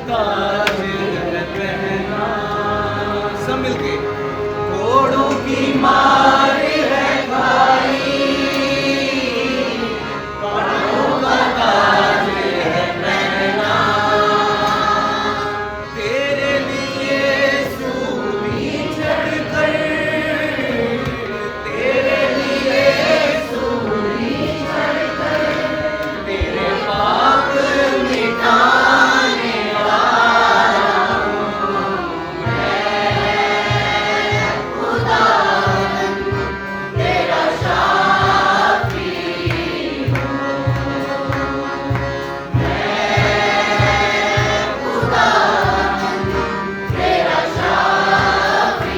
ताज है पहना। सब मिलके घोड़ों की मार है खाई, कांटों का ताज है पहना। तेरे लिए सूली चढ़कर, तेरे लिए सूली चढ़कर, तेरे पाप मिटाने वाला हूँ मैं, खुदावन तेरा शाफी हूँ मैं, खुदावन तेरा शाफी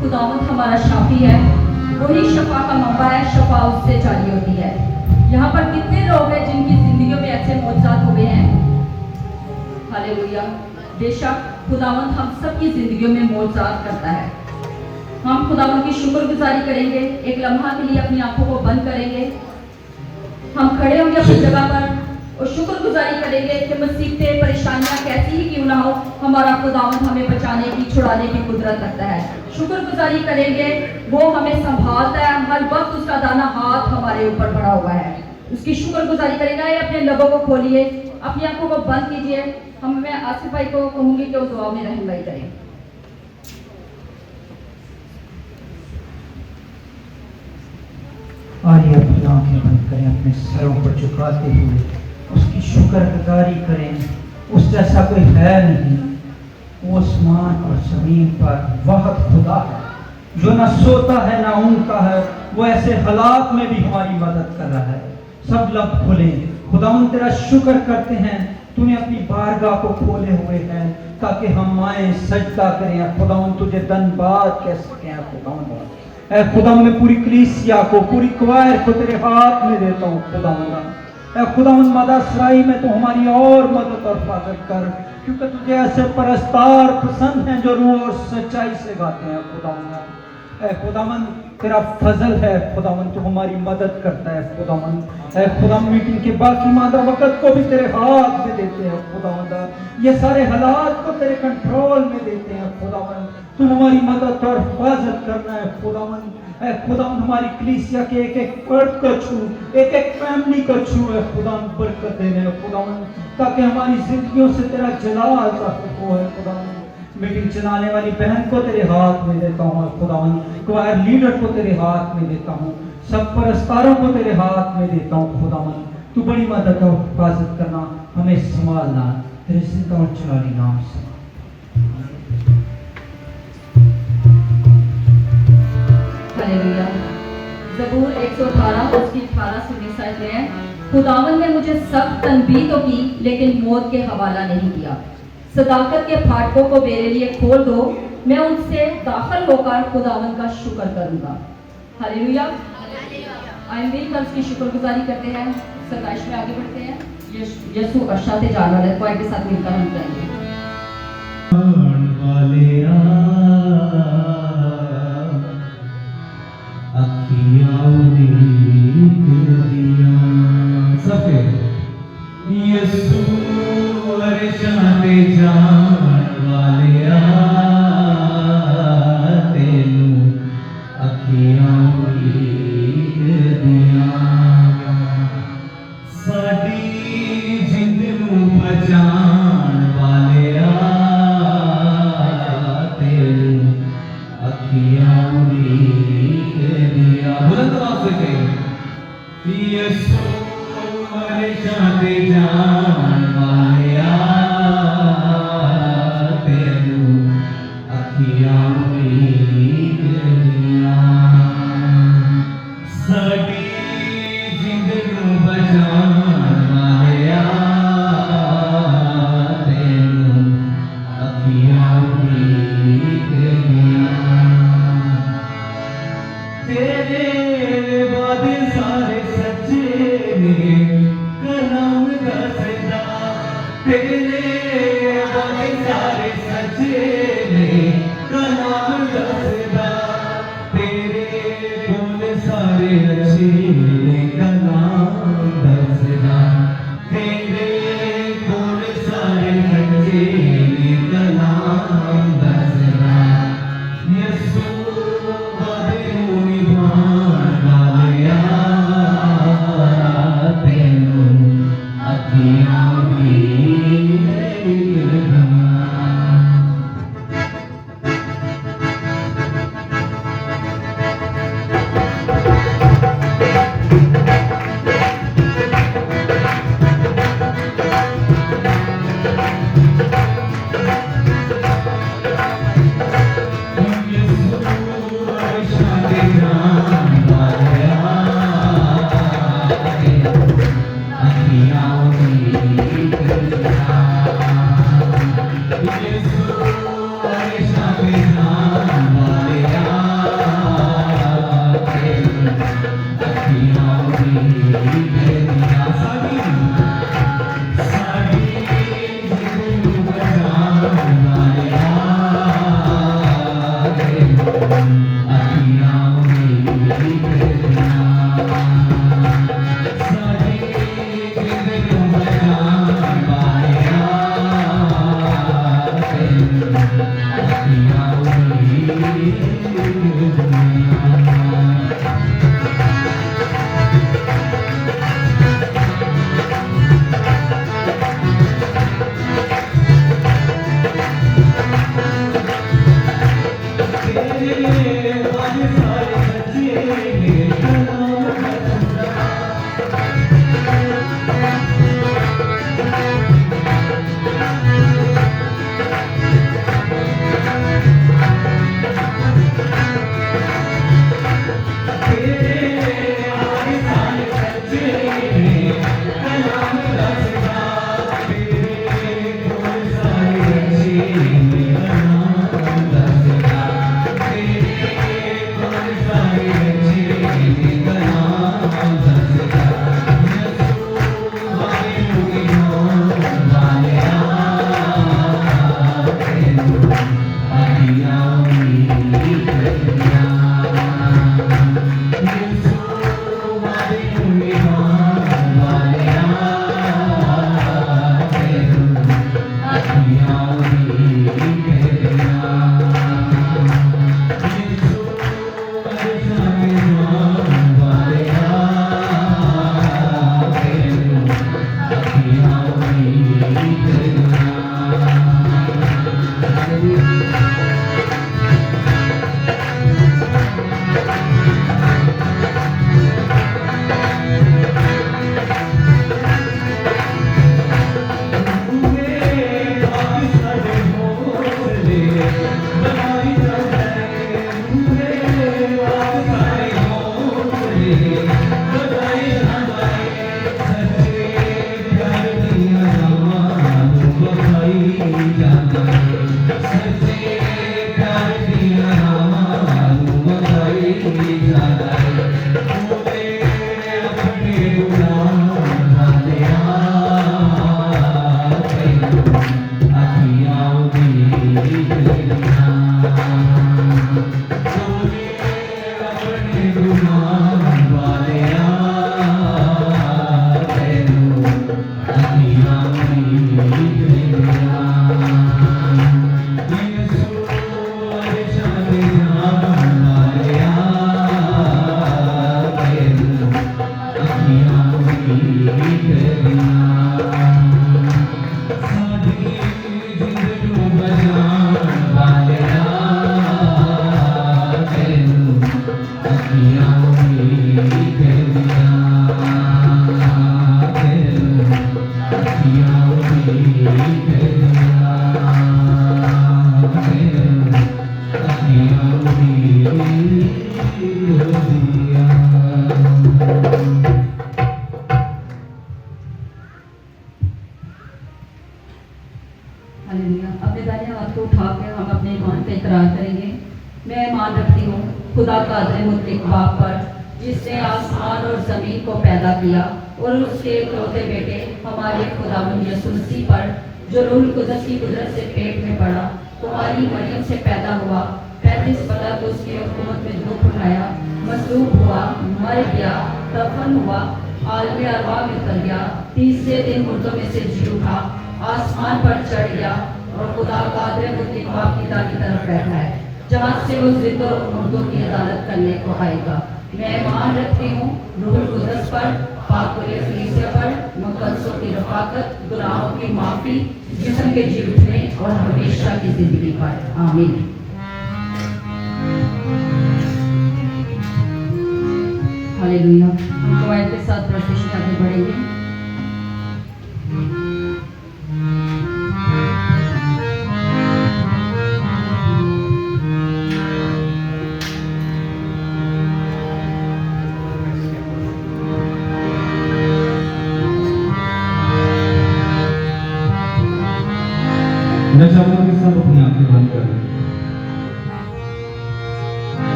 खुदावंद हमारा शाफी है, वही शफा का मौका है, शफा उससे जारी होती है। यहाँ पर कितने लोग हैं जिनकी जिंदगियों में ऐसे मौजूद हुए हैं हालेलुया। बेशक खुदावंद हम सबकी जिंदगियों में मौजूद करता है। हम खुदावंद की शुक्रगुजारी करेंगे, एक लम्हा के लिए अपनी आंखों को बंद करेंगे, हम खड़े होंगे अपनी जगह पर और शुक्रगुजारी करेंगे कि मुसीबतें परेशानियां कैसी ही क्यों ना हो, हमारा खुदावंद हमें बचाने की छुड़ाने की कुदरत रखता है। शुक्रगुजारी करेंगे, वो हमें संभालता है, हर वक्त उसका दाना हाथ हमारे ऊपर बढ़ा हुआ है। उसकी शुक्रगुजारी करेंगे। अपने लबों को खोलिए, अपनी आंखों को बंद कीजिए। मैं आसिफ भाई को कहूंगी कि वो दुआ में रहनुमाई करें। आइए अपनी आंखें बंद करें, अपने सरों पर झुकाते हुए उसकी शुक्रगुजारी करें। उस जैसा कोई है नहीं। वो आसमान और जमीन पर वाहिद खुदा है जो ना सोता है ना ऊँगता है। वो ऐसे हालात में भी हमारी मदद कर रहा है। सब लब खुले, खुदावंद तेरा शुक्र करते हैं, तूने अपनी बारगाह को खोले हुए हैं ताकि हम आए सजदा करें। खुदावंद तुझे धन्यवाद कह सकें। खुदावंद ऐ खुदावंद मैं पूरी कलीसिया को, पूरी क्वायर को तेरे हाथ में देता हूँ। खुदावंद ऐ खुदावंद मादा सराई में तो हमारी और मदद और हिफाजत कर, क्योंकि तुझे ऐसे परस्तार पसंद हैं जो रूह और सच्चाई से गाते हैं। खुदावंद ऐ खुदावंद तेरा फजल है। खुदावंद तू हमारी मदद करता है। खुदावंद ऐ खुदावंद मीटिंग के बाकी मादा वक्त को भी तेरे हाथ में देते हैं। खुदावंद ये सारे हालात को तेरे कंट्रोल में देते हैं। खुदावंद तू हमारी मदद और हिफाजत करना है। खुदावंद ऐ खुदावंद हमारी कलीसिया के एक एक फर्द को छू, एक एक फैमिली को छू है। खुदावंद बरकत देने है खुदावंद, ताकि हमारी जिंदगियों से तेरा जलाल ज़ाहिर हो है। खुदावंद मीटिंग चलाने वाली बहन को तेरे हाथ में देता हूँ। खुदावंद क्वायर लीडर को तेरे हाथ में देता हूँ, सब परस्तारों को तेरे हाथ में देता हूँ। खुदावंद तू बड़ी मदद और हिफाजत करना, हमें संभालना, तेरे जिंदा और जलाली नाम से। हालेलुया। ज़बूर 118 उसकी 18 से 20 आयत में है, खुदावंद ने मुझे सख्त तनबीह तो की लेकिन मौत के हवाला नहीं किया। सदाकत के फाटकों को मेरे लिए खोल दो, मैं उनसे दाखिल होकर खुदावंद का शुक्र करूंगा। हालेलुया। आइए मिलकर उसकी शुक्रगुजारी करते हैं, सताइश में आगे बढ़ते हैं। यीशु अशाते जान वाले क्वायर के साथ मिलकर हम जाएंगे। हालेलुया। अपने दाहिने हाथ को उठाकर हम अपने ईमान का इकरार करेंगे। मैं ईमान रखती हूँ खुदा का कादिर मुतलक बाप पर, जिसने आसमान और जमीन को पैदा किया, और उसके इकलौते बेटे हमारे खुदावंद यीशु मसीह पर, जो रूह कुदस की कुदरत से पेट में पड़ा, तुम्हारी मरियम से पैदा हुआ, 35 बरस उसकी हुकूमत में दुख उठाया, मसलूब हुआ, मर गया, दफन हुआ, आलम अरवाह में उतर गया, तीसरे दिन मुर्दों में से जी उठा, आसमान पर चढ़ गया और खुदा कादिर मुतलक बाप की दाहिनी तरफ बैठा है, जहाँ से वो जिंदा और मुर्दों की अदालत करने को आएगा। मैं ईमान रखती हूँ रूह कुदस पर, पाकुल कलीसिया पर, मुकद्दसों की रफाकत, गुनाहों की माफी, जिस्म के जी उठने और हमेशा की जिंदगी पर। आमीन। हालेलुया। हम कवायद के साथ प्रस्तुति में आगे बढ़ेंगे। मैं चाहूंगा कि सब अपनी आंखें बंद कर दें।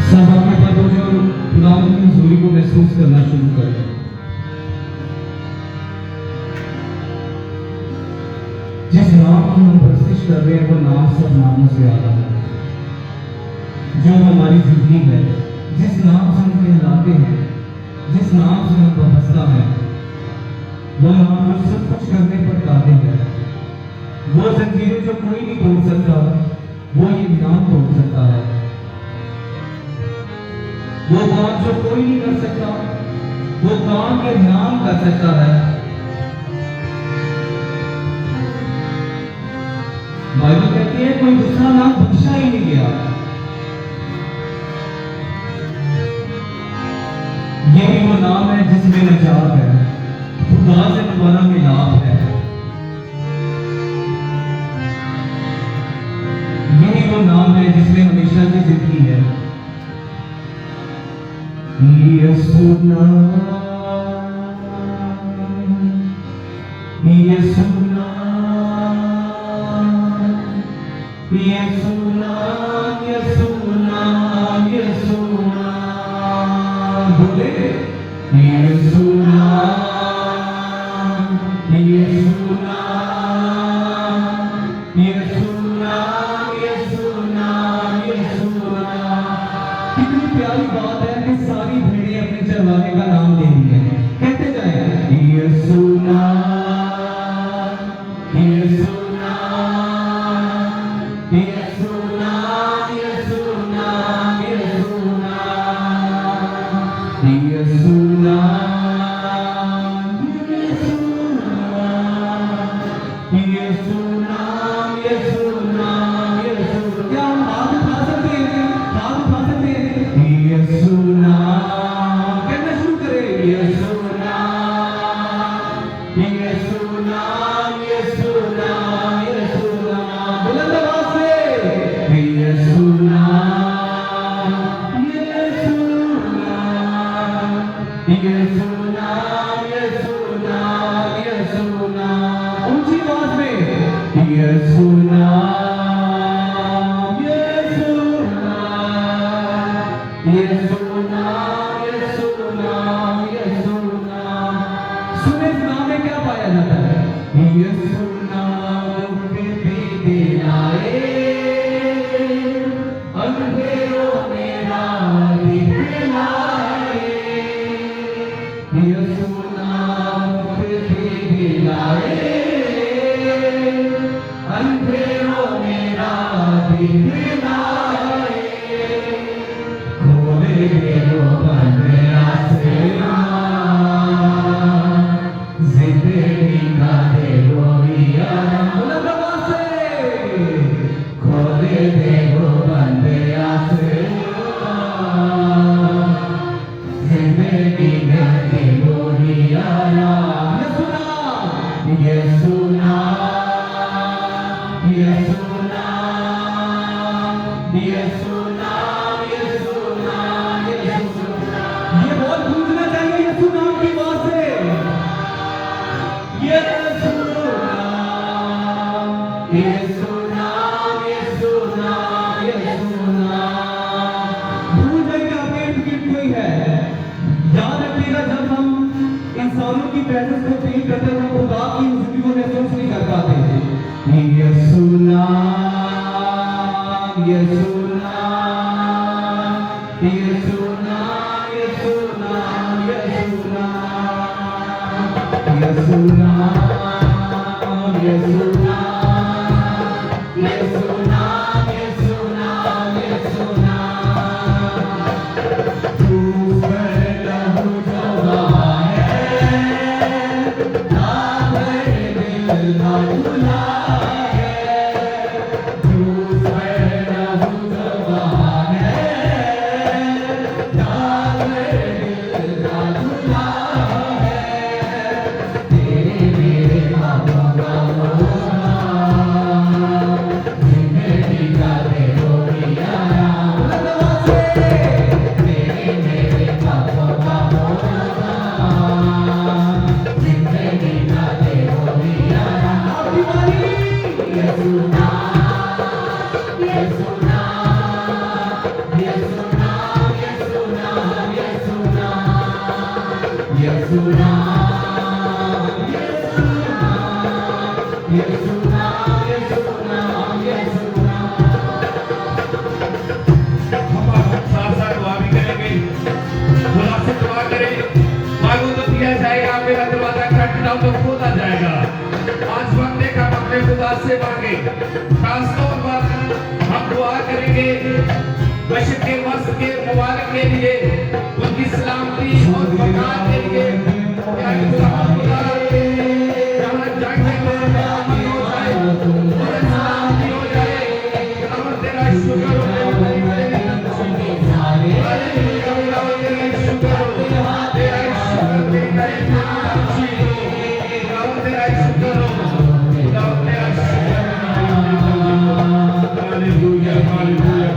सब अपने पदों से खुदावंद की हुजूरी को महसूस करना शुरू कर दें। जिस नाम की हम प्रस्तुत कर रहे हैं वो नाम सब नामों से आला है, जो हमारी जिंदगी है, जिस नाम से हम कहलाते हैं, जिस नाम से हम बहसता है, वो नाम जो सब कुछ करने पर काबिल है, वो जंजीरें जो कोई नहीं तोड़ सकता, वो ये नाम तोड़ सकता है, वो काम जो कोई नहीं कर सकता, वो काम के नाम कर सकता है। बाइबल कहती है कोई दूसरा नाम बख्शा ही नहीं गया। यही वो नाम है जिसमें निजात है, खुदा से दोबारा मिलाप है। यही वो नाम है जिसमें हमेशा की जिंदगी है। यीशु नाम यीशु नाम, यीशु नाम, यीशु नाम, यीशु नाम, बोले यीशु नाम, यीशु नाम, यीशु नाम, यीशु नाम, यीशु नाम। कितनी प्यारी बात है कि सारी भेड़ें अपने चरवाहे का नाम ले रही है। कहते जाए यीशु नाम, यीशु नाम, यीशु नाम, यीशु नाम, यीशु नाम, यीशु नाम, यीशु नाम, यीशु नाम, यीशु। क्या हम हाथ उठा सकते हैं? हाथ उठा सकते हैं? यीशु नाम कहना शुरू करें। यीशु नाम, यीशु नाम, यीशु नाम, यीशु नाम, बुलंद आवाज से यीशु नाम, यीशु नाम, यीशु नाम, यीशु नाम, यीशु नाम, ऊंची आवाज में यीशु नाम, यीशु नाम, यीशु नाम, यीशु नाम, यीशु नाम। सुने इस नाम में क्या पाया जाता है? यीशु नाम पे दिलाए अंधेरों में राह दिखलाए, यीशु नाम पे दिलाए अंधेरों में राह दिखलाए, खोले दो बंदे आसमान, जिंदगी का दे गोरिया, बुलंद आवाज से खोले दो बंदे आसमान, जिंदगी का दे गोरिया। यीशु नाम, यीशु नाम, यीशु नाम, यीशु नाम, यीशु नाम। ये बहुत गूंजना चाहिए यीशु नाम की आवाज से। यीशु नाम, यीशु नाम, यीशु नाम, यीशु नाम। भूल जाएंगे आपके इर्द गिर्द कोई है, याद रखिएगा जब हम इंसानों की प्रेजेंस को फील करते हैं, खुदा की हुजूरी को महसूस नहीं कर पाते। यीशु नाम, यीशु नाम, यीशु नाम, यीशु नाम, यीशु नाम, यीशु नाम, यीशु नाम, यीशु नाम, यीशु नाम, यीशु नाम। तू लहू जवा है, नाम दिल ना भुला है, तू लहू जवा है, नाम दिल ना भुला है, तेरे मेरे पापों का मोहना, जिंदगी का दे गोरिया, तेरे मेरे पापों का मोहना, जिंदगी का दे गोरिया। यीशु नाम, यीशु नाम, यीशु नाम, यीशु नाम, यीशु नाम, यीशु नाम, यीशु नाम, यीशु नाम, यीशु नाम। हम साथ साथ दुआ भी करेंगे। खुदा से दुआ करें, मांगो तो दिया जाएगा, मेरा दरवाजा खटखटाओ तो खोला जाएगा। आज वक्त है कि हम अपने खुदा से मांगे। खासतौर पर हम दुआ करेंगे बशर के मस्जिद के मुबारक के लिए, उनकी सलामती और बरकत के लिए। या खुदा जहाँ जंग में अमन हो जाए और सलामती हो जाए, हम तेरा शुक्र हो, Hallelujah, hallelujah,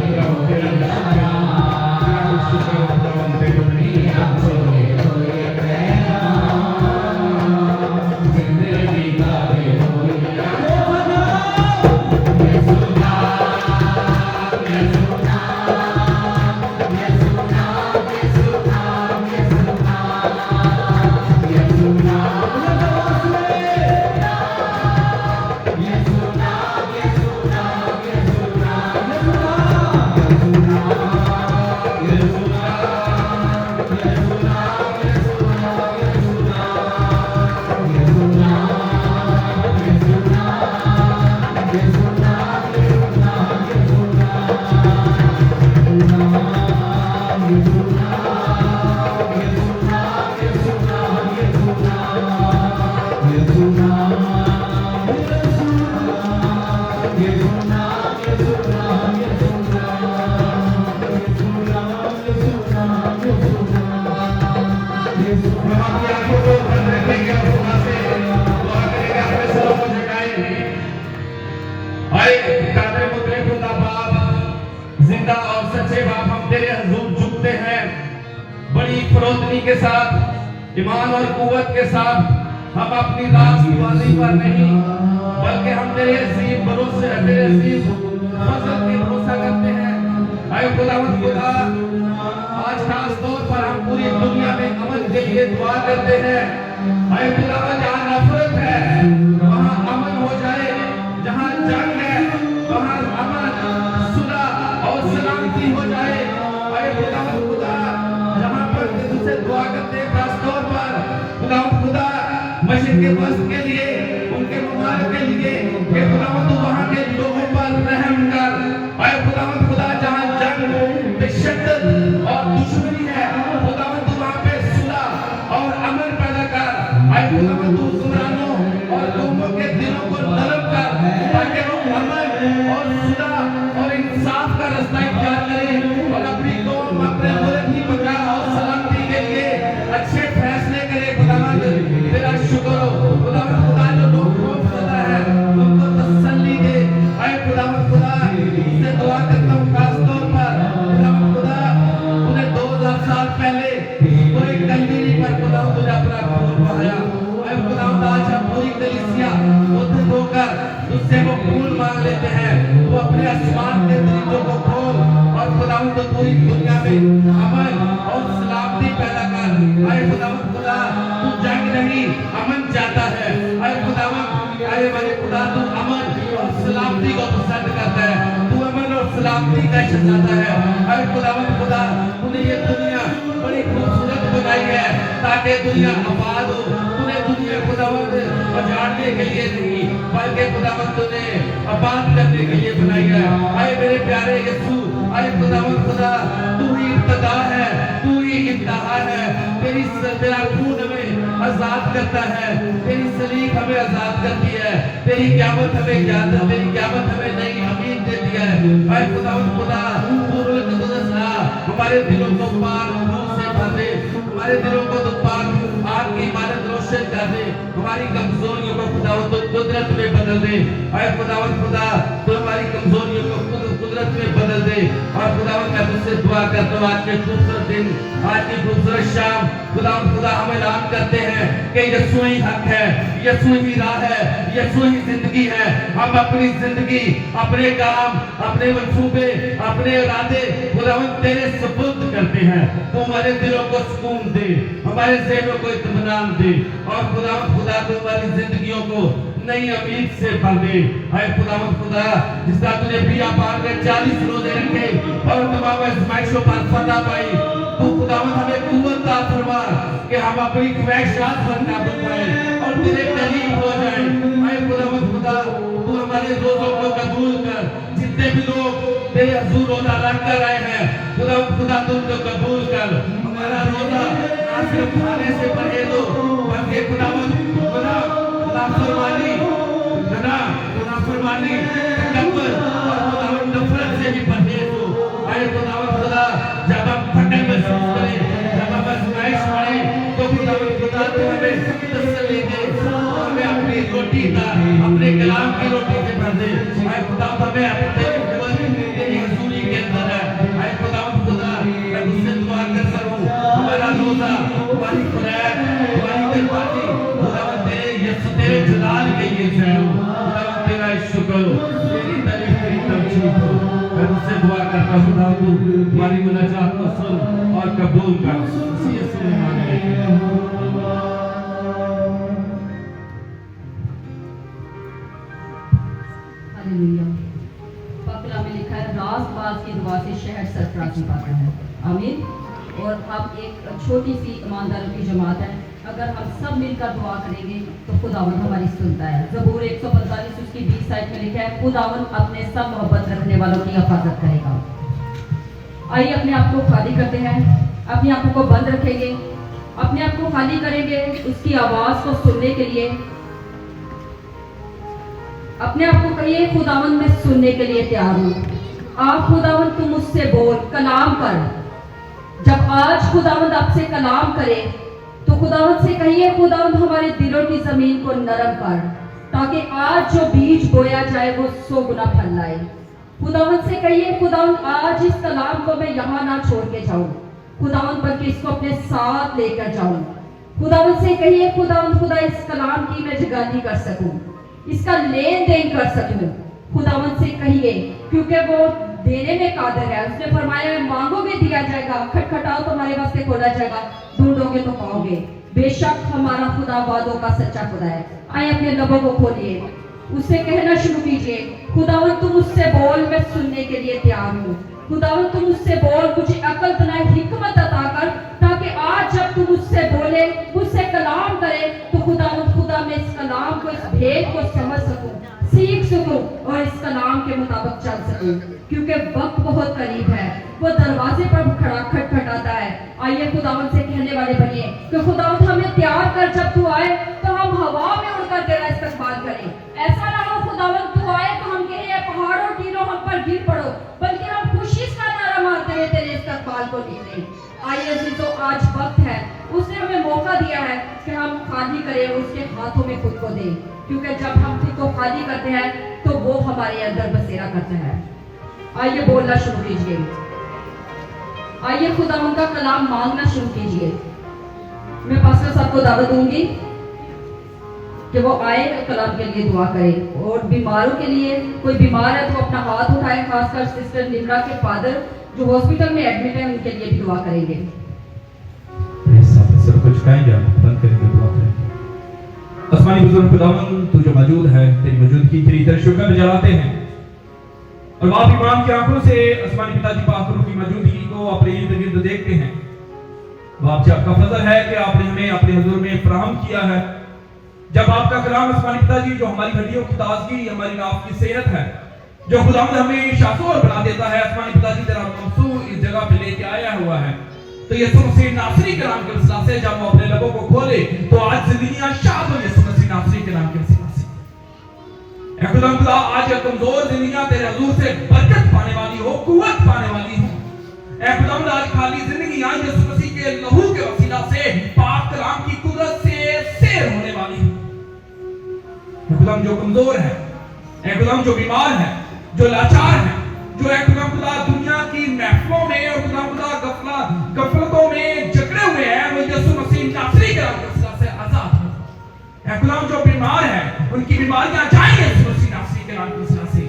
hallelujah. के साथ, ईमान और कुव्वत के साथ हम अपनी राष्ट्रवादी पर नहीं बल्कि हम तेरे अजीम भरोसे, तेरे अजीम फजल पे भरोसा करते हैं। ऐ खुदावंद खुदा, आज खास तौर पर हम पूरी दुनिया में अमन के लिए दुआ करते हैं। ऐ खुदावंद, जहाँ नफरत है वहाँ अमन हो जाए, जहाँ जंग है वहाँ अमन, सुलह और सलामती हो जाए। ऐ खुदावंद खुदा, जहाँ पर तुझसे दुआ करते हैं खास तौर पर खुदावंद खुदा मस्जिद के वस्त के लिए, उनके मुबारक के लिए, कि खुदावंद तू वहाँ के लोगों पर रहम कर। ऐ खुदावंद खुदा, जहाँ जंग बेशद्दत और दुश्मनी है, खुदावंद तू वहाँ पे सुलह और अमन पैदा कर। ऐ खुदावंद तू हुक्मरानों और कौमों के दिलों को नरम कर, ताकि वो अमन और सुलह और इंसाफ का रास्ता इख्तियार करें और अपनी कौम, अपने मुल्क की बचाव और सलामती के लिए अच्छे फैसले करें। खुदावंद तेरा शुक्र हो। खुदावंद खुदा, जो लोग खौफजदा है उनको तसल्ली दे। ऐ खुदावंद खुदा, इससे दुआ करता हूँ खास तौर पर खुदावंद खुदा, उन्हें 2000 साल पहले कोई कंदीली पर खुदावंद तुझे अपना खून बहाया। ऐ खुदावंद, आज हम पूरी कलीसिया उद्ध होकर तुझसे वो खून मांग लेते हैं। वो अपने आसमान के दरवाजों को खोल और खुदावंद पूरी दुनिया में अमन और सलामती पैदा कर। ऐ खुदावंद खुदा, तू जंग नहीं अमन चाहता है। ऐ खुदावंद, ऐ मेरे खुदा, तू अमन और सलामती को पसंद करता है। तू अमन और सलामती का चाहता है। ऐ खुदावंद खुदा, तूने ये दुनिया बड़ी खूबसूरत बनाई है ताकि दुनिया आबाद हो। तूने दुनिया खुदावंद उजाड़ने के लिए नहीं बल्कि खुदावंद तूने आबाद करने के लिए बनाई है। ऐ मेरे प्यारे यीशु, ऐ खुदावंद खुदा, तू ही इब्तिदा है, तू ही इंतहा है। तेरा खून हमें आजाद करता है, तेरी सलीब हमें आजाद करती है, तेरी क़यामत हमें ज्ञान, तेरी क़यामत हमें नई उम्मीद देती है। ऐ खुदावंद खुदा, तू रुल्क दुदसना हमारे दिलों को पाक नूर से भर दे, हमारे दिलों को तो पाक आग की इमारत रोशन कर दे, हमारी कमजोरियों को खुदावंद तो कुदरत में बदल दे। ऐ खुदावंद खुदा, तो हमारी कमजोरियों को कुदरत में बदल दे। और खुदावंद, मैं तुझसे दुआ करता हूँ आज के खूबसूरत दिन, आज की खूबसूरत शाम, खुदावंद खुदा, हम ऐलान करते हैं कि यीशु ही हक है, यीशु ही राह है, यीशु ही जिंदगी है। हम अपनी जिंदगी, अपने काम, अपने मंसूबे, अपने इरादे खुदावंद तेरे सुपुर्द करते हैं। तो हमारे दिलों को सुकून दे, हमारे ज़हनों को इत्मीनान दे और खुदावंद खुदा, तो हमारी जिंदगियों को नई उम्मीद से भर दे। ऐ खुदावंद खुदा, जिस तरह तुझे बियाबान में 40 रोजे रखे और तमाम आज़माइशों पर फतह पाई, तू खुदावंद हमें कुव्वत अता फरमा कि हम अपनी ख्वाहिशात पर काबू पाएं और तेरे करीब हो जाएं। ऐ खुदावंद खुदा, तू हमारे रोजों को कबूल कर। जितने भी लोग तेरे हुजूर रोजा रख कर आए हैं, खुदावंद खुदा, तू उनको कबूल कर। हमारा रोजा ना सिर्फ खाने से परहेज हो बल्कि खुदावंद खुदा, नाफरमानी, नाफरमानी, तकब्बुर और खुदावंद नफरत से भी परहेज हो। ऐ खुदावंद खुदा, जब हम फटक महसूस करें, जब हम आज़माइश पड़े, तो खुदावंद खुदा, तू हमें तसल्ली दे, हमें अपनी रोटी दा, अपने कलाम की रोटी से भर दे। ऐ खुदावंद, हमें अपने तेरी हुजूरी के अंदर है। ऐ खुदावंद खुदा, मैं तुझसे दुआ करता हूँ, हमारा रोजा, हमारी खुराक, हमारी कुर्बानी खुदावंद तेरे जलाल के लिए है। खुदावंद तेरा शुक्र हो, तेरी तारीफ, तेरी तमजीद हो। मैं तुझसे दुआ करता हूँ, खुदा तू हमारी मुनाजात को सुन और कबूल कर। इसी यीशु में मांग लेते हैं। हालेलुया। पकला में लिखा है, रास्तबाज की दुआ से शहर सरफराज पाता है। आमीन। और हम एक छोटी सी ईमानदारों की जमात है, अगर हम सब मिलकर दुआ करेंगे तो खुदावंद हमारी सुनता है। ज़बूर 145 उसकी 20 आयत में लिखा है, खुदावंद अपने सब मोहब्बत रखने वालों की हिफाजत करेगा। आइए अपने आप को खाली करते हैं, अपनी आंखों को बंद रखेंगे, अपने आप को खाली करेंगे उसकी आवाज को सुनने के लिए। अपने आप को कहिए, खुदावंद मैं सुनने के लिए तैयार हूँ। आप खुदावंद तुम मुझसे बोल, कलाम कर। जब आज खुदावंद आपसे कलाम करे तो खुदावंद से कहिए, खुदावंद हमारे दिलों की जमीन को नरम कर, ताकि आज जो बीज बोया जाए वो 100 गुना फल लाए। खुदावंद से कहिए, खुदावंद आज इस कलाम को मैं यहाँ ना छोड़ के जाऊं। खुदावन बन के इसको अपने साथ लेकर जाऊं। खुदावन से कहिए, खुदावन खुदा इस कलाम की मैं जगानी कर सकूं, इसका लेन देन कर सकूं। खुदावन से कहिए, क्योंकि वो देने में कादिर है। उसने फरमाया मांगोगे दिया जाएगा, खटखटाओ तो हमारे वास्ते खोला जाएगा, ढूंढोगे तो पाओगे। बेशक हमारा खुदा वादों का सच्चा खुदा है। आए अपने लबों को खोलिए, उससे कहना शुरू कीजिए, खुदावन तुम मुझसे बोल, मैं सुनने के लिए तैयार हूँ। खुदावन तुम मुझसे बोल, मुझे अकल दिलाए, हिकमत अता कर, ताकि आज जब तुम मुझसे बोले, मुझसे कलाम करे, तो खुदावन खुदा मैं इस कलाम को, इस भेद को समझ सकूं, सीख सकूं और इस कलाम के मुताबिक चल सकूं, क्योंकि वक्त बहुत करीब है। वो दरवाजे पर खड़ा खटखटाता है। आइए खुदावन से कहने वाले बनिए कि खुदावन हमें तैयार कर, जब तू आए तो हम हवा में उड़कर तेरा इस्तकबाल करें। ऐसा ना हो खुदावन तू आए तो हम कहें पहाड़ों टीलों हम पर गिर पड़ो, बल्कि हम खुशी का नारा मारते हुए तेरे इस्तकबाल को निकले। आइए तो आज वक्त है, उसने हमें मौका दिया है कि हम खाली करें, उसके हाथों में खुद को दें, क्योंकि जब हम खुद को खाली करते हैं तो वो हमारे अंदर बसेरा करता है। आइए बोलना शुरू कीजिए, आइए खुदा उनका कलाम मांगना शुरू कीजिए। मैं पास्टर साहब को दावत दूंगी कि वो आए कलाम के लिए दुआ करें, और बीमारों के लिए, कोई बीमार है तो अपना हाथ उठाए, खासकर सिस्टर निम्रा के फादर जो हॉस्पिटल में एडमिट है, उनके लिए भी दुआ करेंगे। सब कुछ कहेंगे, बंद करेंगे, दुआ करेंगे। आसमानी बुजुर्ग खुदावन, तू जो मौजूद है, तेरी मौजूदगी के लिए तेरा शुक्र जलाते हैं, और बाप ईमान की आंखों से आसमानी पिताजी पाक की मौजूदगी को अपने इर्द गिर्द देखते हैं। बाप जी आपका फजल है कि आपने हमें अपने हुजूर में फराहम किया है। जब आपका कलाम आसमानी पिताजी जो हमारी हड्डियों की ताजगी, हमारी नाफ की सेहत है, जो खुदावंद हमें शासोर बना देता है, आसमानी पिताजी तेरा मंसूर इस जगह पे लेके आया हुआ है, तो यीशु मसीह नासरी के नाम के वसीला से जब वो अपने लबों को खोले तो आज जिंदगियां शाद हो यीशु मसीह नासरी के नाम के वसीला से। ऐ खुदा आज कमजोर जिंदगियां तेरे हुजूर से बरकत पाने वाली हो, कुव्वत पाने वाली हो। ऐ खुदावंद आज खाली जिंदगियां यीशु मसीह के लहू के वसीला से पाक कलाम की कुदरत से सैर होने वाली हो। ऐ खुदावंद जो कमजोर है, ऐ खुदावंद जो बीमार है, जो लाचार है, जो ऐ खुदा दुनिया की महफिलों में और खुदा गफलतों में जकड़े हुए हैं, वो यीशु मसीह नासरी के नाम के वसीला से आजाद हो। ऐ खुदा जो बीमार है, उनकी बीमारियां जाएं यीशु मसीह नासरी के नाम के वसीला से।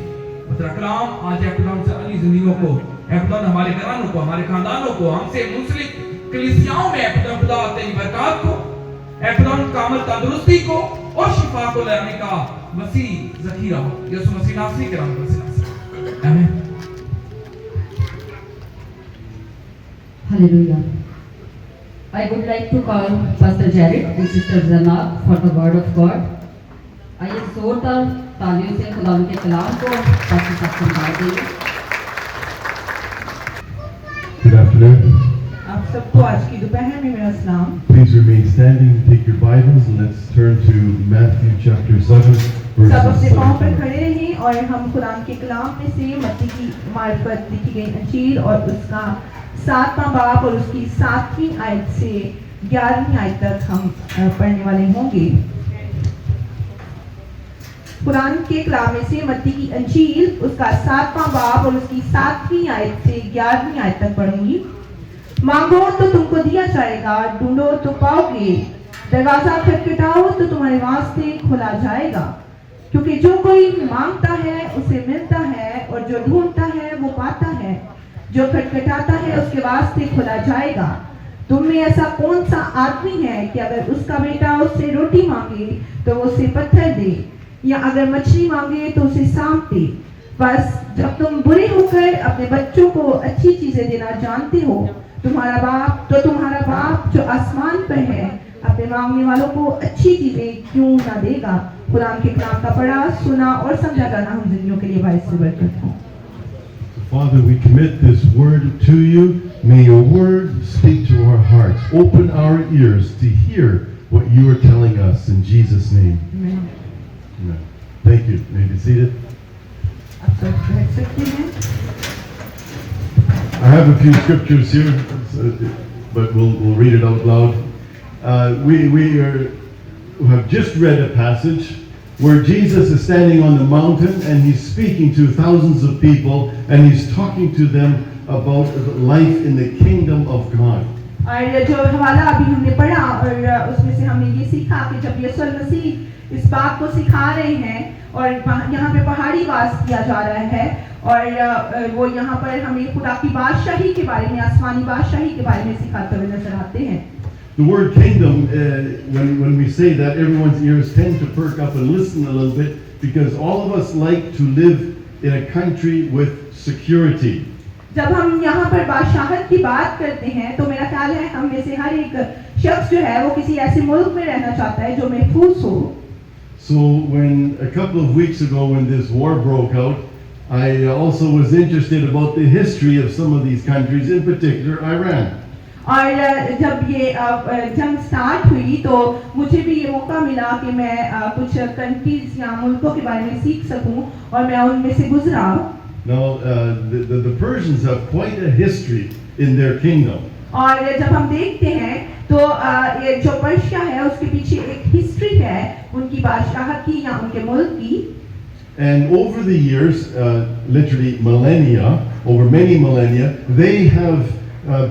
तेरा कलाम आज ऐ खुदा से अली जिंदगियों को, ऐ खुदा हमारे घरानों को, हमारे खानदानों को, हमसे मुंसलिक कलीसियाओं में ऐ खुदा तेरी बरकत को, ऐ खुदा कामिल तंदुरुस्ती को और शिफा को लाने का वसीह ज़खीरा हो, यीशु मसीह नासरी के नाम के वसीला से। आमीन। Hallelujah. I would like to call Pastor Jared and Sister Zanab for the word of God. आइए जोरदार तालियों से खुदा के कलाम को पास्टर साहब सुना देंगे। Good afternoon. आप सबको आज की दोपहर में मेरा सलाम। Please remain standing. Take your Bibles and let's turn to Matthew chapter 7, सब verses अपने पांव पर 17. खड़े रहें और हम कुरान के कलाम में से मत्ती की मार्फत लिखी गई अंजील और उसका 7वां बाब और उसकी 7वीं आयत से 11वीं आयत तक हम पढ़ने वाले होंगे। कुरान के कलाम में से मत्ती की अंजील उसका 7वां बाब और उसकी 7वीं आयत से 11वीं आयत तक पढ़ूंगी। मांगो तो तुमको दिया जाएगा, ढूंढो तो पाओगे, दरवाजा खटखटाओ तो तुम्हारे वास्ते खोला जाएगा, क्योंकि जो कोई मांगता है उसे मिलता है और जो ढूंढता है वो पाता है, जो खटखटाता है उसके वास्ते खोला जाएगा। तुम में ऐसा कौन सा आदमी है कि अगर उसका बेटा उससे रोटी मांगे तो वो उसे पत्थर दे, या अगर मछली मांगे तो उसे सांप दे? बस जब तुम बुरे होकर अपने बच्चों को अच्छी चीजें देना जानते हो, तुम्हारा बाप जो आसमान पर है अपने मांगने वालों को अच्छी चीजें क्यों ना देगा। कुरान के कलाम का पढ़ा, सुना और समझा जाना हम जिंदगियों के लिए बाइस से बरकत हो। Father, we commit this word to you. May your word speak to our hearts. Open our ears to hear what you are telling us in Jesus' name. Amen. Amen. Thank you. May you be seated. आप सब बैठ सकते हैं। I have a few scriptures here, but we'll read it out loud. We have just read a passage where Jesus is standing on the mountain and he's speaking to thousands of people and he's talking to them about life in the kingdom of God. और जो हवाला अभी हमने पढ़ा और उसमें से हमने ये सीखा कि जब यीशु मसीह इस बात को सिखा रहे हैं और यहाँ पे पहाड़ी वास किया जा रहा है और वो यहाँ पर हमें खुदा की बादशाही के बारे में, आसमानी बादशाही के बारे में सिखाते हुए नजर आते हैं। The word kingdom, when we say that, everyone's ears tend to perk up and listen a little bit because all of us like to live in a country with security. जब हम यहाँ पर बादशाहत की बात करते हैं तो मेरा ख्याल है हम में से हर एक शख्स जो है वो किसी ऐसे मुल्क में रहना चाहता है जो महफूज हो। So when a couple of weeks ago when this war broke out, I also was interested about the history of some of these countries, in particular Iran. और जब ये जंग स्टार्ट हुई तो मुझे भी ये मौका मिला कि मैं कुछ कंट्रीज या मुल्कों के बारे में सीख सकूं और मैं उनमें से गुजरा। Now the Persians have quite a history in their kingdom. और जब हम देखते हैं तो ये जो पर्शिया है उसके पीछे एक हिस्ट्री है उनकी बादशाहत की या उनके मुल्क की। And over the years, literally millennia, over many millennia, they have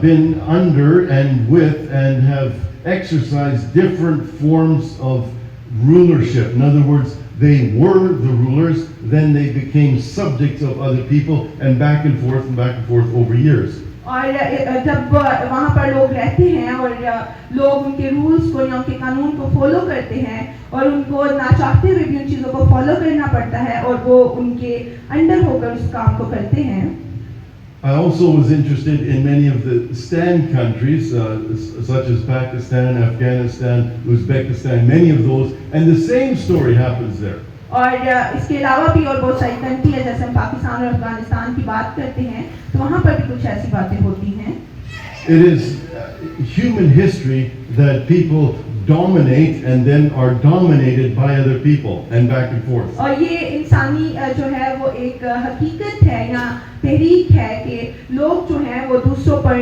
been under and with and have exercised different forms of rulership. In other words, they were the rulers, then they became subjects of other people, and back and forth over years. और जब वहाँ पर लोग रहते हैं और लोग उनके रूल्स को या उनके कानून को फॉलो करते हैं और उनको ना चाहते हुए भी उन चीज़ों को फॉलो करना पड़ता है और वो उनके अंडर होकर उस काम को करते हैं। I also was interested in many of the Stan countries, such as Pakistan, Afghanistan, Uzbekistan, many of those, and the same story happens there. और इसके अलावा भी और बहुत सारी कंट्री है, जैसे हम पाकिस्तान और अफगानिस्तान की बात करते हैं तो वहाँ पर भी कुछ ऐसी बातें होती हैं। It is human history that people dominate and then are dominated by other people and back and forth. और ये इंसानी जो है वो एक हकीकत है या तहरीक है कि लोग जो हैं वो दूसरों पर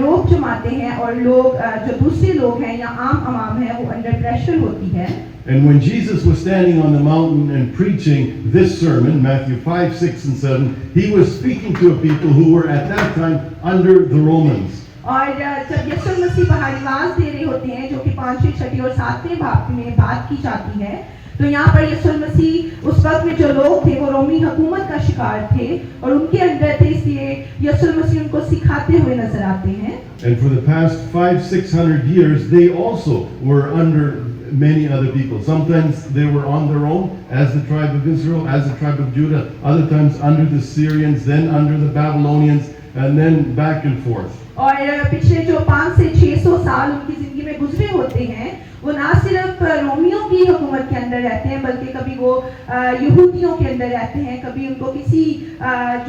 रोक जमाते हैं और लोग जो दूसरे लोग हैं या आम आवाम है वो अंडर प्रेशर होती है। And when Jesus was standing on the mountain and preaching this sermon, Matthew 5, 6, and 7, he was speaking to a people who were at that time under the Romans. और जब यीशु मसीह पहाड़ी वाज दे रहे होते हैं जो कि 5वीं, 6वीं और 7वें भाग में बात की जाती है तो यहाँ पर यीशु मसीह उस वक्त में जो लोग थे वो रोमी हुकूमत का शिकार थे और उनके अंदर थे, इसलिए यीशु मसीह उनको सिखाते हुए नजर आते हैं। And for the past 500-600 years, they also were under many other people. Sometimes they were on their own as the tribe of Israel, as the tribe of Judah, other times under the Syrians, then under the Babylonians, and then back and forth. और पिछले जो 500 से 600 साल उनकी जिंदगी में गुजरे होते हैं वो ना सिर्फ रोमियों की हुकूमत के अंदर रहते हैं बल्कि कभी वो यहूदियों के अंदर रहते हैं, कभी उनको किसी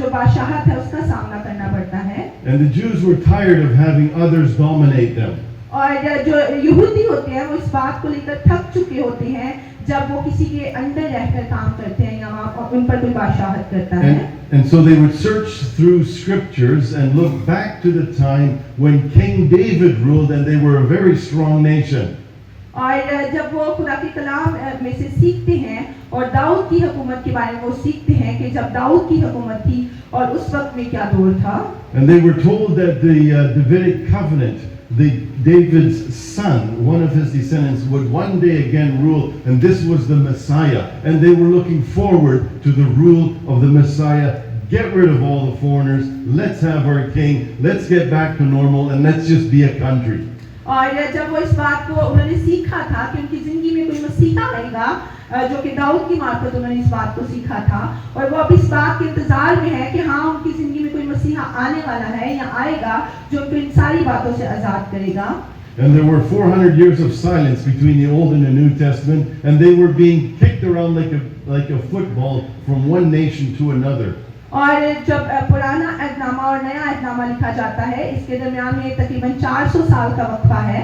जो बादशाहत है उसका सामना करना पड़ता है। And the Jews were tired of having others dominate them. और जो यहूदी होते हैं वो इस बात को लेकर थक चुके होते हैं जब वो किसी के अंडर रहकर काम करते हैं या उन पर कोई बादशाहत करता है। And so they would search through scriptures and look back to the time when King David ruled and they were a very strong nation. और जब वो खुदा के कलाम में से सीखते हैं और दाऊद की हुकूमत के बारे में वो सीखते हैं कि जब दाऊद की हुकूमत थी और उस वक्त में क्या दौर था। And they were told that the Davidic covenant, David's son, one of his descendants, would one day again rule, and this was the Messiah. And they were looking forward to the rule of the Messiah. Get rid of all the foreigners. Let's have our king. Let's get back to normal, and let's just be a country. और जब वो इस बात को उन्होंने सीखा था कि उनकी जिंदगी में कोई मसीहा आएगा जो कि दाऊद की मार्फत उन्होंने इस बात को सीखा था और वो अब इस बात के इंतजार में है कि हाँ उनकी जिंदगी में कोई मसीहा आने वाला है या आएगा जो उनको इन सारी बातों से आजाद करेगा। And there were 400 years of silence between the Old and the New Testament, and they were being kicked around like a football from one nation to another. और जब पुराना अहदनामा और नया अहदनामा लिखा जाता है इसके दरमियान में तकरीबन 400 साल का वक्फा है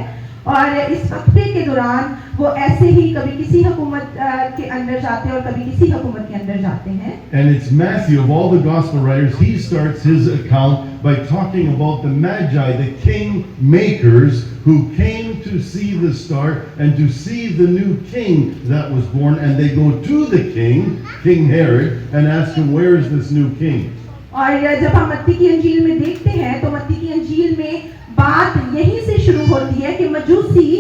और इस वक्फे के दौरान वो ऐसे ही कभी किसी हुकूमत के अंदर जाते हैं और कभी किसी हुकूमत के अंदर जाते हैं। And it's Matthew of all the gospel writers, he starts his account by talking about the Magi, the king makers who came to see the star and to see the new king that was born, and they go to the king, King Herod, and ask him, where is this new king? और जब हम मत्ती की अंजील में देखते हैं तो मत्ती की अंजील में बात यहीं से शुरू होती है कि मजूसी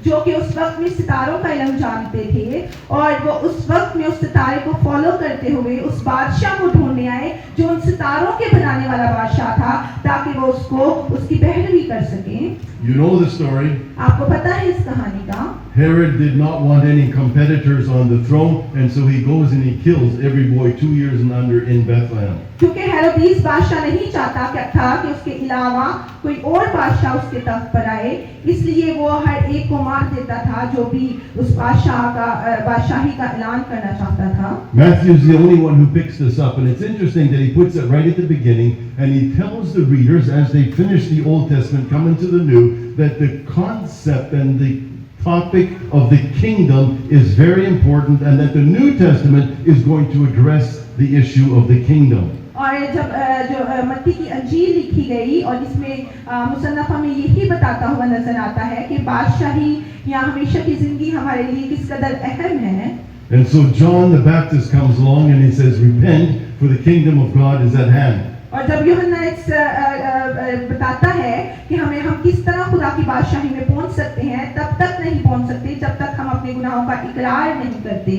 जो कि उस वक्त में सितारों का इल्म जानते थे और वो उस वक्त में उस सितारे को फॉलो करते हुए उस बादशाह को ढूंढने आए जो उन सितारों के बनाने वाला बादशाह था ताकि वो उसको उसकी पैरवी कर सकें। You know the story. आपको पता है इस कहानी का। Herod did not want any competitors on the throne, and so he goes and he kills every boy 2 years and under in Bethlehem. क्योंकि हेरोदीस बादशाह नहीं चाहता था कि उसके अलावा कोई और बादशाह उसके तख्त पर आए, इसलिए वो हर एक को मार देता था जो भी उस बादशाही का ऐलान करना चाहता था। Matthew is the only one who picks this up, and it's interesting that he puts it right at the beginning, and he tells the readers as they finish the Old Testament, come into the New, that the concept and the topic of the kingdom is very important, and that the New Testament is going to address the issue of the kingdom. और जब जो मत्ती की अंजील लिखी गई और इसमें मुसन्नफा में यही बताता हुआ नजर आता है कि बादशाही या हमेशा की जिंदगी हमारे लिए किस कदर अहम है। And so John the Baptist comes along and he says, repent, for the kingdom of God is at hand. और जब यूहन्ना बताता है कि हम किस तरह खुदा की बादशाही में पहुंच सकते हैं, तब तक नहीं पहुंच सकते जब तक हम अपने गुनाहों का इकरार नहीं करते।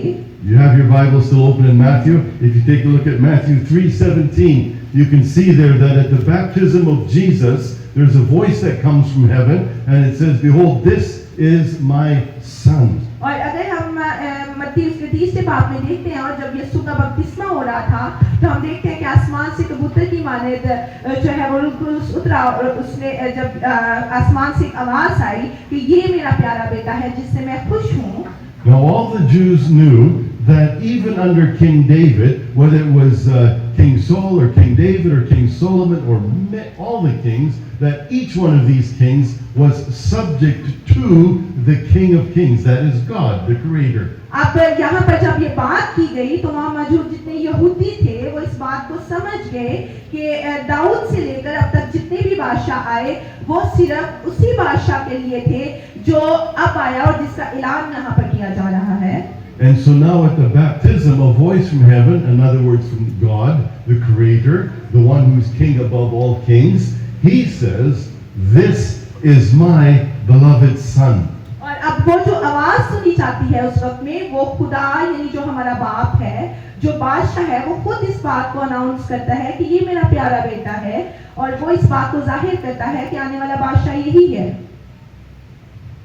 You have your Bible still open in Matthew. If you take a look at Matthew 3:17, you can see there that at the baptism of Jesus, there's a voice that comes from heaven, and it says, "Behold, this is my son." और अगर हम मत्ती उसके 30 बाब में देखते हैं और जब यीशु का बपतिस्मा हो रहा था तो हम देखते हैं कि आसमान से कबूतर की मानिंद जो है वो उतरा और उसने जब आसमान से एक आवाज आई कि ये मेरा प्यारा बेटा है जिससे मैं खुश हूँ। Now all the Jews knew that even under King David, whether it was King Saul or King David or King Solomon or all the kings, that each one of these kings was subject to the King of Kings, that is God, the Creator. अब यहाँ पर जब ये बात की गई तो वहाँ मौजूद जितने यहूदी थे वो इस बात को समझ गए कि दाऊद से लेकर अब तक जितने भी बादशाह आए वो सिर्फ उसी बादशाह के लिए थे जो अब आया और जिसका ऐलान यहाँ पर किया जा रहा है। And so now at the baptism, a voice from heaven, in other words from God, the Creator, the one who's king above all kings, he says, "This is my beloved son." और अब वो जो आवाज सुनी जाती है उस वक्त में वो खुदा यानी जो हमारा बाप है, जो बादशाह है, वो खुद इस बात को अनाउंस करता है कि ये मेरा प्यारा बेटा है और वो इस बात को जाहिर करता है कि आने वाला बादशाह यही है।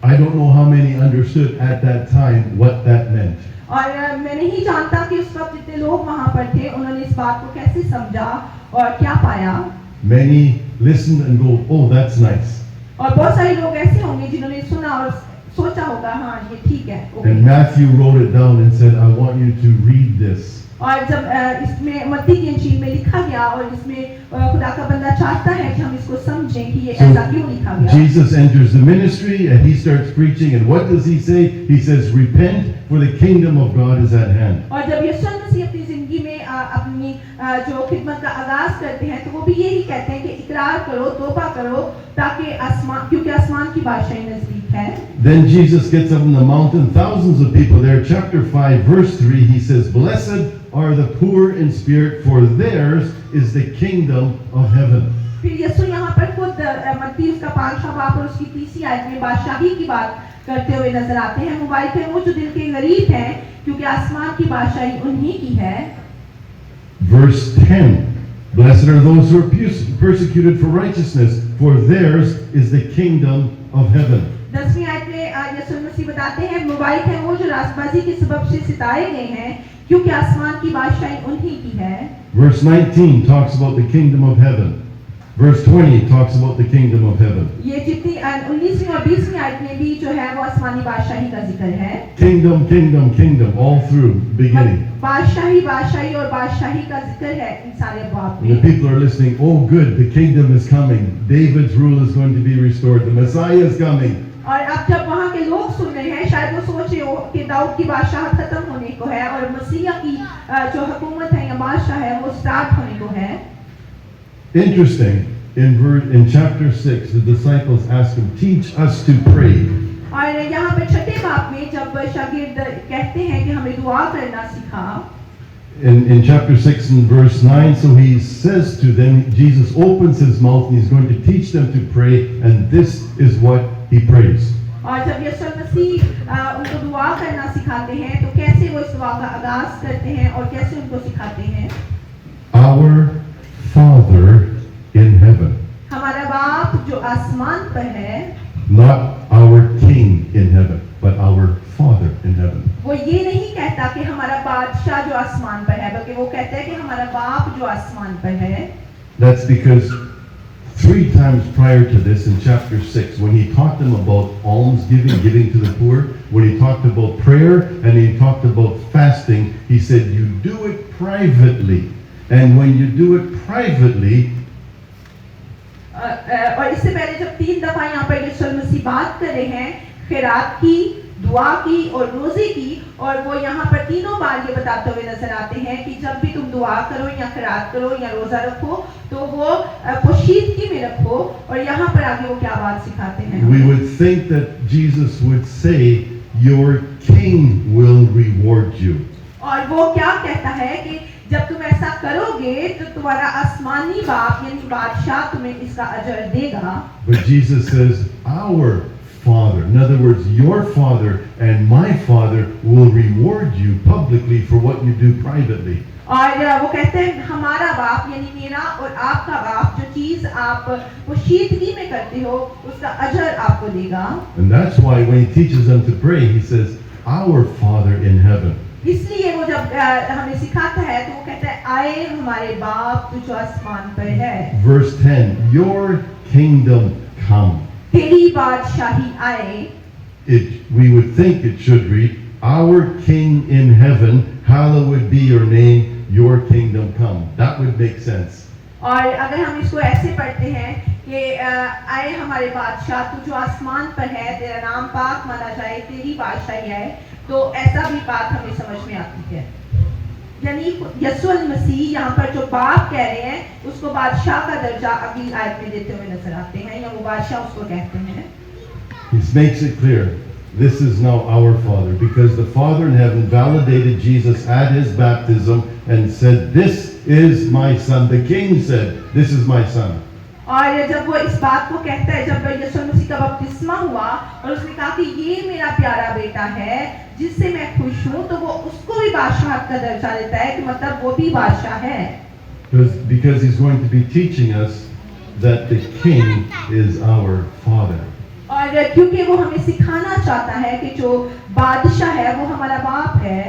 I don't know how many understood at that time what that meant. और मैं नहीं जानता कि उस वक्त जितने लोग वहाँ पर थे उन्होंने इस बात को कैसे समझा और क्या पाया। Many listened and go, "Oh, that's nice." और बहुत सारे लोग ऐसे होंगे जिन्होंने सुना और सोचा होगा हाँ ये ठीक है। And Matthew wrote it down and said, "I want you to read this." और जब इसमें मत्ती की अंजील में लिखा गया और इसमें खुदा का बंदा चाहता है कि हम इसको समझें कि ये ऐसा क्यों लिखा गया। Jesus enters the ministry and he starts preaching, and what does he say? He says, "Repent, for the kingdom of God is at hand." और जब यीशु मसीह अपनी जिंदगी में अपनी जो खिदमत का आगाज करते हैं तो वो भी यही कहते हैं कि इकरार करो, तौबा करो, ताकि आसमान क्योंकि आसमान की बादशाही नजदीक है। Then Jesus gets up on the mountain, thousands of people there. Chapter 5, verse 3, he says, "Blessed are the poor in spirit, for theirs is the kingdom of heaven." फिर यीशु यहाँ पर खुद मत्ती उसका 5वां बाब और उसकी 30वीं आयत में बादशाही की बात करते हुए नजर आते हैं। मुबारक है वो जो दिल के गरीब हैं क्योंकि आसमान की बादशाही उन्हीं की है। Verse 10, "Blessed are those who are persecuted for righteousness, for theirs is the kingdom of heaven." 10वीं आयत में यीशु मसीह बताते हैं मुबारक है वो जो रास्तबाजी के सबब से सिताए गए हैं क्योंकि आसमान की बादशाही उन्हीं की है। Verse 19 talks about the kingdom of heaven. Verse 20 talks about the kingdom of heaven. ये जितनी 19वीं और 20वीं आयत में भी जो है वो आसमानी बादशाही का जिक्र है। Kingdom, kingdom, kingdom, all through beginning. बादशाही बादशाही और बादशाही का जिक्र है इन सारे बाब The में। people are listening. Oh, good, the kingdom is coming. David's rule is going to be restored. The Messiah is coming. और अब जब वहाँ के लोग सुन रहे हैं शायद वो सोच रहे हो कि दाऊद की बादशाह खत्म होने को है और मसीहा की जो हुकूमत है या बादशाह है वो स्टार्ट होने को है। Interesting, in chapter 6, the disciples ask him, "Teach us to pray." और यहाँ पे 6ठे बाब में जब शागिर्द कहते हैं कि हमें दुआ करना सिखा, in chapter 6 and verse 9, so he says to them, Jesus opens his mouth and he's going to teach them to pray, and this is what he prays. और जब यीशु मसीह उनको दुआ करना सिखाते हैं तो कैसे वो इस दुआ का आगाज करते हैं और कैसे उनको सिखाते हैं? Our Father in heaven. हमारा बाप जो आसमान पर है, Not our King in heaven, but our Father in heaven. वो ये नहीं कहता कि हमारा बादशाह जो आसमान पर है, बल्कि वो कहता है कि हमारा बाप जो आसमान पर है। That's because 3 times prior to this, in chapter 6, when he taught them about almsgiving, giving to the poor, when he talked about prayer and he talked about fasting, he said, you do it privately. And when you do it privately, और इससे पहले जब 3 दफा यहाँ पर यीशु मसीह बात कर रहे हैं खैरात की, दुआ की और रोजे की, और वो यहाँ पर तीनों बार ये बताते हुए नजर आते हैं कि जब भी तुम दुआ करो या खैरात करो या रोजा रखो तो वो पोशीदगी में रखो। और यहाँ पर आगे वो क्या बात सिखाते हैं? we would think that Jesus would say, your King will reward you. और वो क्या कहता है कि जब तुम ऐसा करोगे तो तुम्हारा आसमानी बाप यानी बादशाह तुम्हें इसका अजर देगा। But Jesus says, our Father, in other words, your Father and my Father will reward you publicly for what you do privately. और वो कहते हैं हमारा बाप यानी मेरा और आपका बाप, जो चीज आप पोशीदगी में करते हो उसका अजर आपको देगा। And that's why when he teaches them to pray, he says, our Father in heaven. इसलिए वो जब हमें सिखाता है तो वो कहता है आए हमारे बाप जो आसमान पर है। Verse 10, your kingdom come. तेरी बादशाही आए। We would think it should read, our King in heaven, hallowed be your name, your kingdom come. That would make sense. और अगर हम इसको ऐसे पढ़ते हैं कि आए हमारे बादशाह तू जो आसमान पर है, तेरा नाम पाक माना जाए, तेरी बादशाही आए, तो ऐसा भी बात हमें समझ में आती है। यानी यीशु मसीह यहाँ पर जो बाप कह रहे हैं उसको बादशाह का दर्जा अगली आयत में देते हुए नजर आते हैं, या वो बादशाह उसको कहते हैं। He makes it clear, this is now our Father, because the Father in heaven validated Jesus at his baptism and said, this is my son. The King said, this is my son. और जब वो इस बात को कहता है, जब यीशु मसीह का बपतिस्मा हुआ और उसने कहा कि ये मेरा प्यारा बेटा है जिससे मैं खुश हूँ, तो वो उसको भी बादशाह का दर्जा देता है कि मतलब वो भी बादशाह है। Because he's going to be teaching us that the King is our Father. और क्योंकि वो हमें सिखाना चाहता है कि जो बादशाह है वो हमारा बाप है।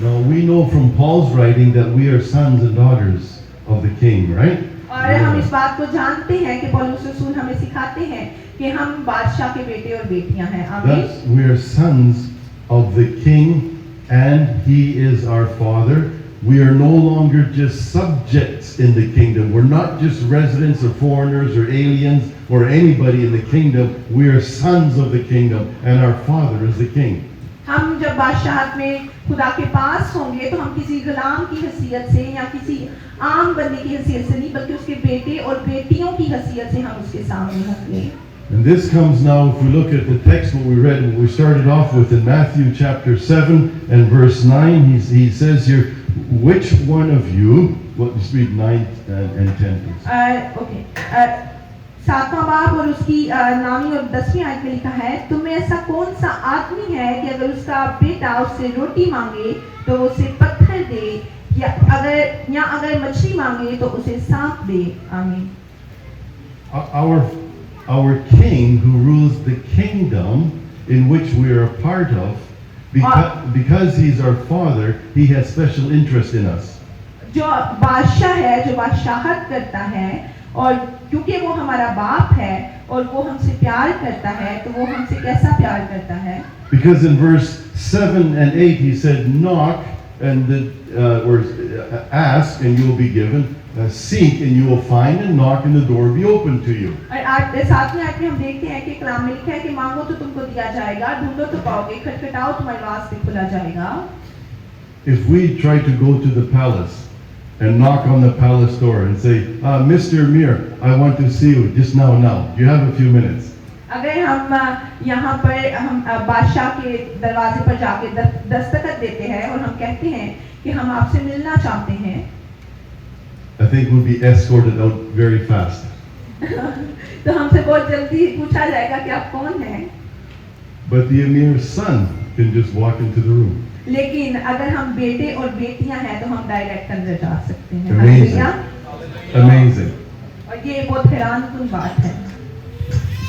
Now we know from Paul's writing that we are sons and daughters of the King, right? और हम इस बात को जानते हैं कि पौलुस रसूल हमें सिखाते हैं कि हम बादशाह के बेटे और बेटियां हैं। आमीन। We are sons of the King and he is our Father. We are no longer just subjects in the kingdom. We're not just residents or foreigners or aliens or anybody in the kingdom. We are sons of the kingdom and our Father is the King. हम जब बादशाहत में खुदा के पास होंगे तो हम किसी गुलाम की हैसियत से या किसी आम बंदे की हैसियत से नहीं, बल्कि उसके बेटे और बेटियों की हैसियत से हम उसके सामने होंगे। And this comes now, if we look at the text, what we read, what we started off with in Matthew chapter 7 and verse 9, he says here, which one of you, well, just read 9 and 10 please. 7वां बाब और उसकी 9वीं और 10वीं आयत में लिखा है, तुम में ऐसा कौन सा आदमी है कि अगर उसका बेटा उससे रोटी मांगे तो वो उसे पत्थर दे, या अगर मछली मांगे तो उसे सांप दे। आमीन। Our King who rules the kingdom in which we are a part of, because he's our Father, he has special interest in us. जो बादशाह है, जो बादशाहत करता है, और क्योंकि वो हमारा बाप है और वो हमसे प्यार करता है, तो वो हमसे कैसा प्यार करता है? Because in verse 7 and 8 he said, knock and or ask and you will be given, seek and you will find, and knock and the door will be open to you. और 7वें आयत में हम देखते हैं कि कलाम में लिखा है कि मांगो तो तुमको दिया जाएगा, ढूंढो तो पाओगे, खटखटाओ तुम्हारे वास्ते खुला जाएगा। If we try to go to the palace and knock on the palace door and say, Mr. Mir, I want to see you just now. Do you have a few minutes? अगर हम यहाँ पर हम बादशाह के दरवाजे पर जाके दस्तखत देते हैं और हम कहते हैं कि हम आपसे मिलना चाहते हैं, I think we'll be escorted out very fast. तो हमसे बहुत जल्दी पूछा जाएगा कि आप कौन हैं। But the emir's son can just walk into the room. लेकिन अगर हम बेटे और बेटियां हैं तो हम डायरेक्ट अंदर जा सकते हैं। Amazing. हालेलुया। Amazing. और ये बहुत हैरानकुन बात है।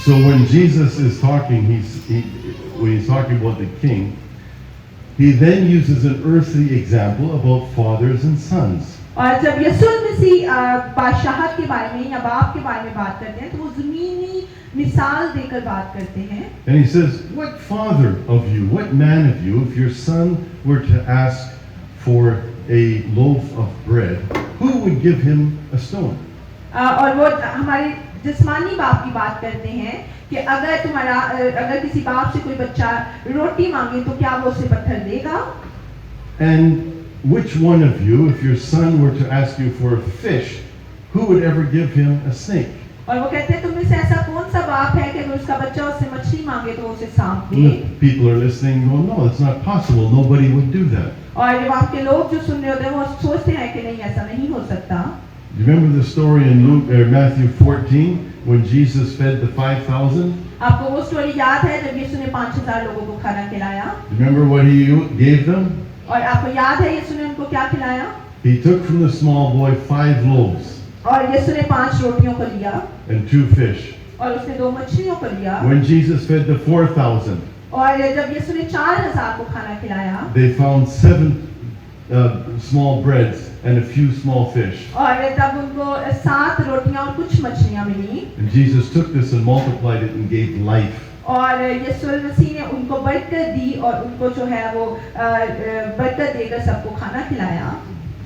So when Jesus is talking, when he's talking about the king, he then uses an earthly example about fathers and sons. और जब यीशु मसीह बादशाहत के बारे में या बाप के बारे में बात करते हैं तो वो ज़मीनी मिसाल देकर बात करते हैं। And he says, what father of you, what man of you, if your son were to ask for a loaf of bread, who would give him a stone? और वो हमारे जिस्मानी बाप की बात करते हैं कि अगर किसी बाप से कोई बच्चा रोटी मांगे तो क्या वो उसे पत्थर देगा? And which one of you, if your son were to ask you for a fish, who would ever give him a snake? और वो कहते हैं तुम में से ऐसा कौन सा बाप है कि अगर उसका बच्चा उससे मछली मांगे तो उसे सांप दे? People are listening, going, no, it's not possible. Nobody would do that. और जब आपके लोग जो सुन रहे होते हैं वो सोचते हैं कि नहीं ऐसा नहीं हो सकता। You remember the story in Matthew 14 when Jesus fed the 5,000? आपको वो स्टोरी याद है जब यीशु ने 5,000 लोगों को खाना खिलाया? Remember what he gave them? और आपको याद है यीशु ने उनको क्या खिलाया? He took from the small boy 5 loaves और यीशु ने 5 रोटियों को लिया and 2 fish. और उसने 2 मछलियों को लिया। When Jesus fed the 4,000, और जब यीशु ने 4,000 को खाना खिलाया, they found 7 small breads and a few small fish. और तब उनको 7 रोटियां और कुछ मछलियां मिली। And Jesus took this and multiplied it and gave life. और यीशु मसीह ने उनको बरकत दी और उनको जो है वो बरकत देकर सबको खाना खिलाया।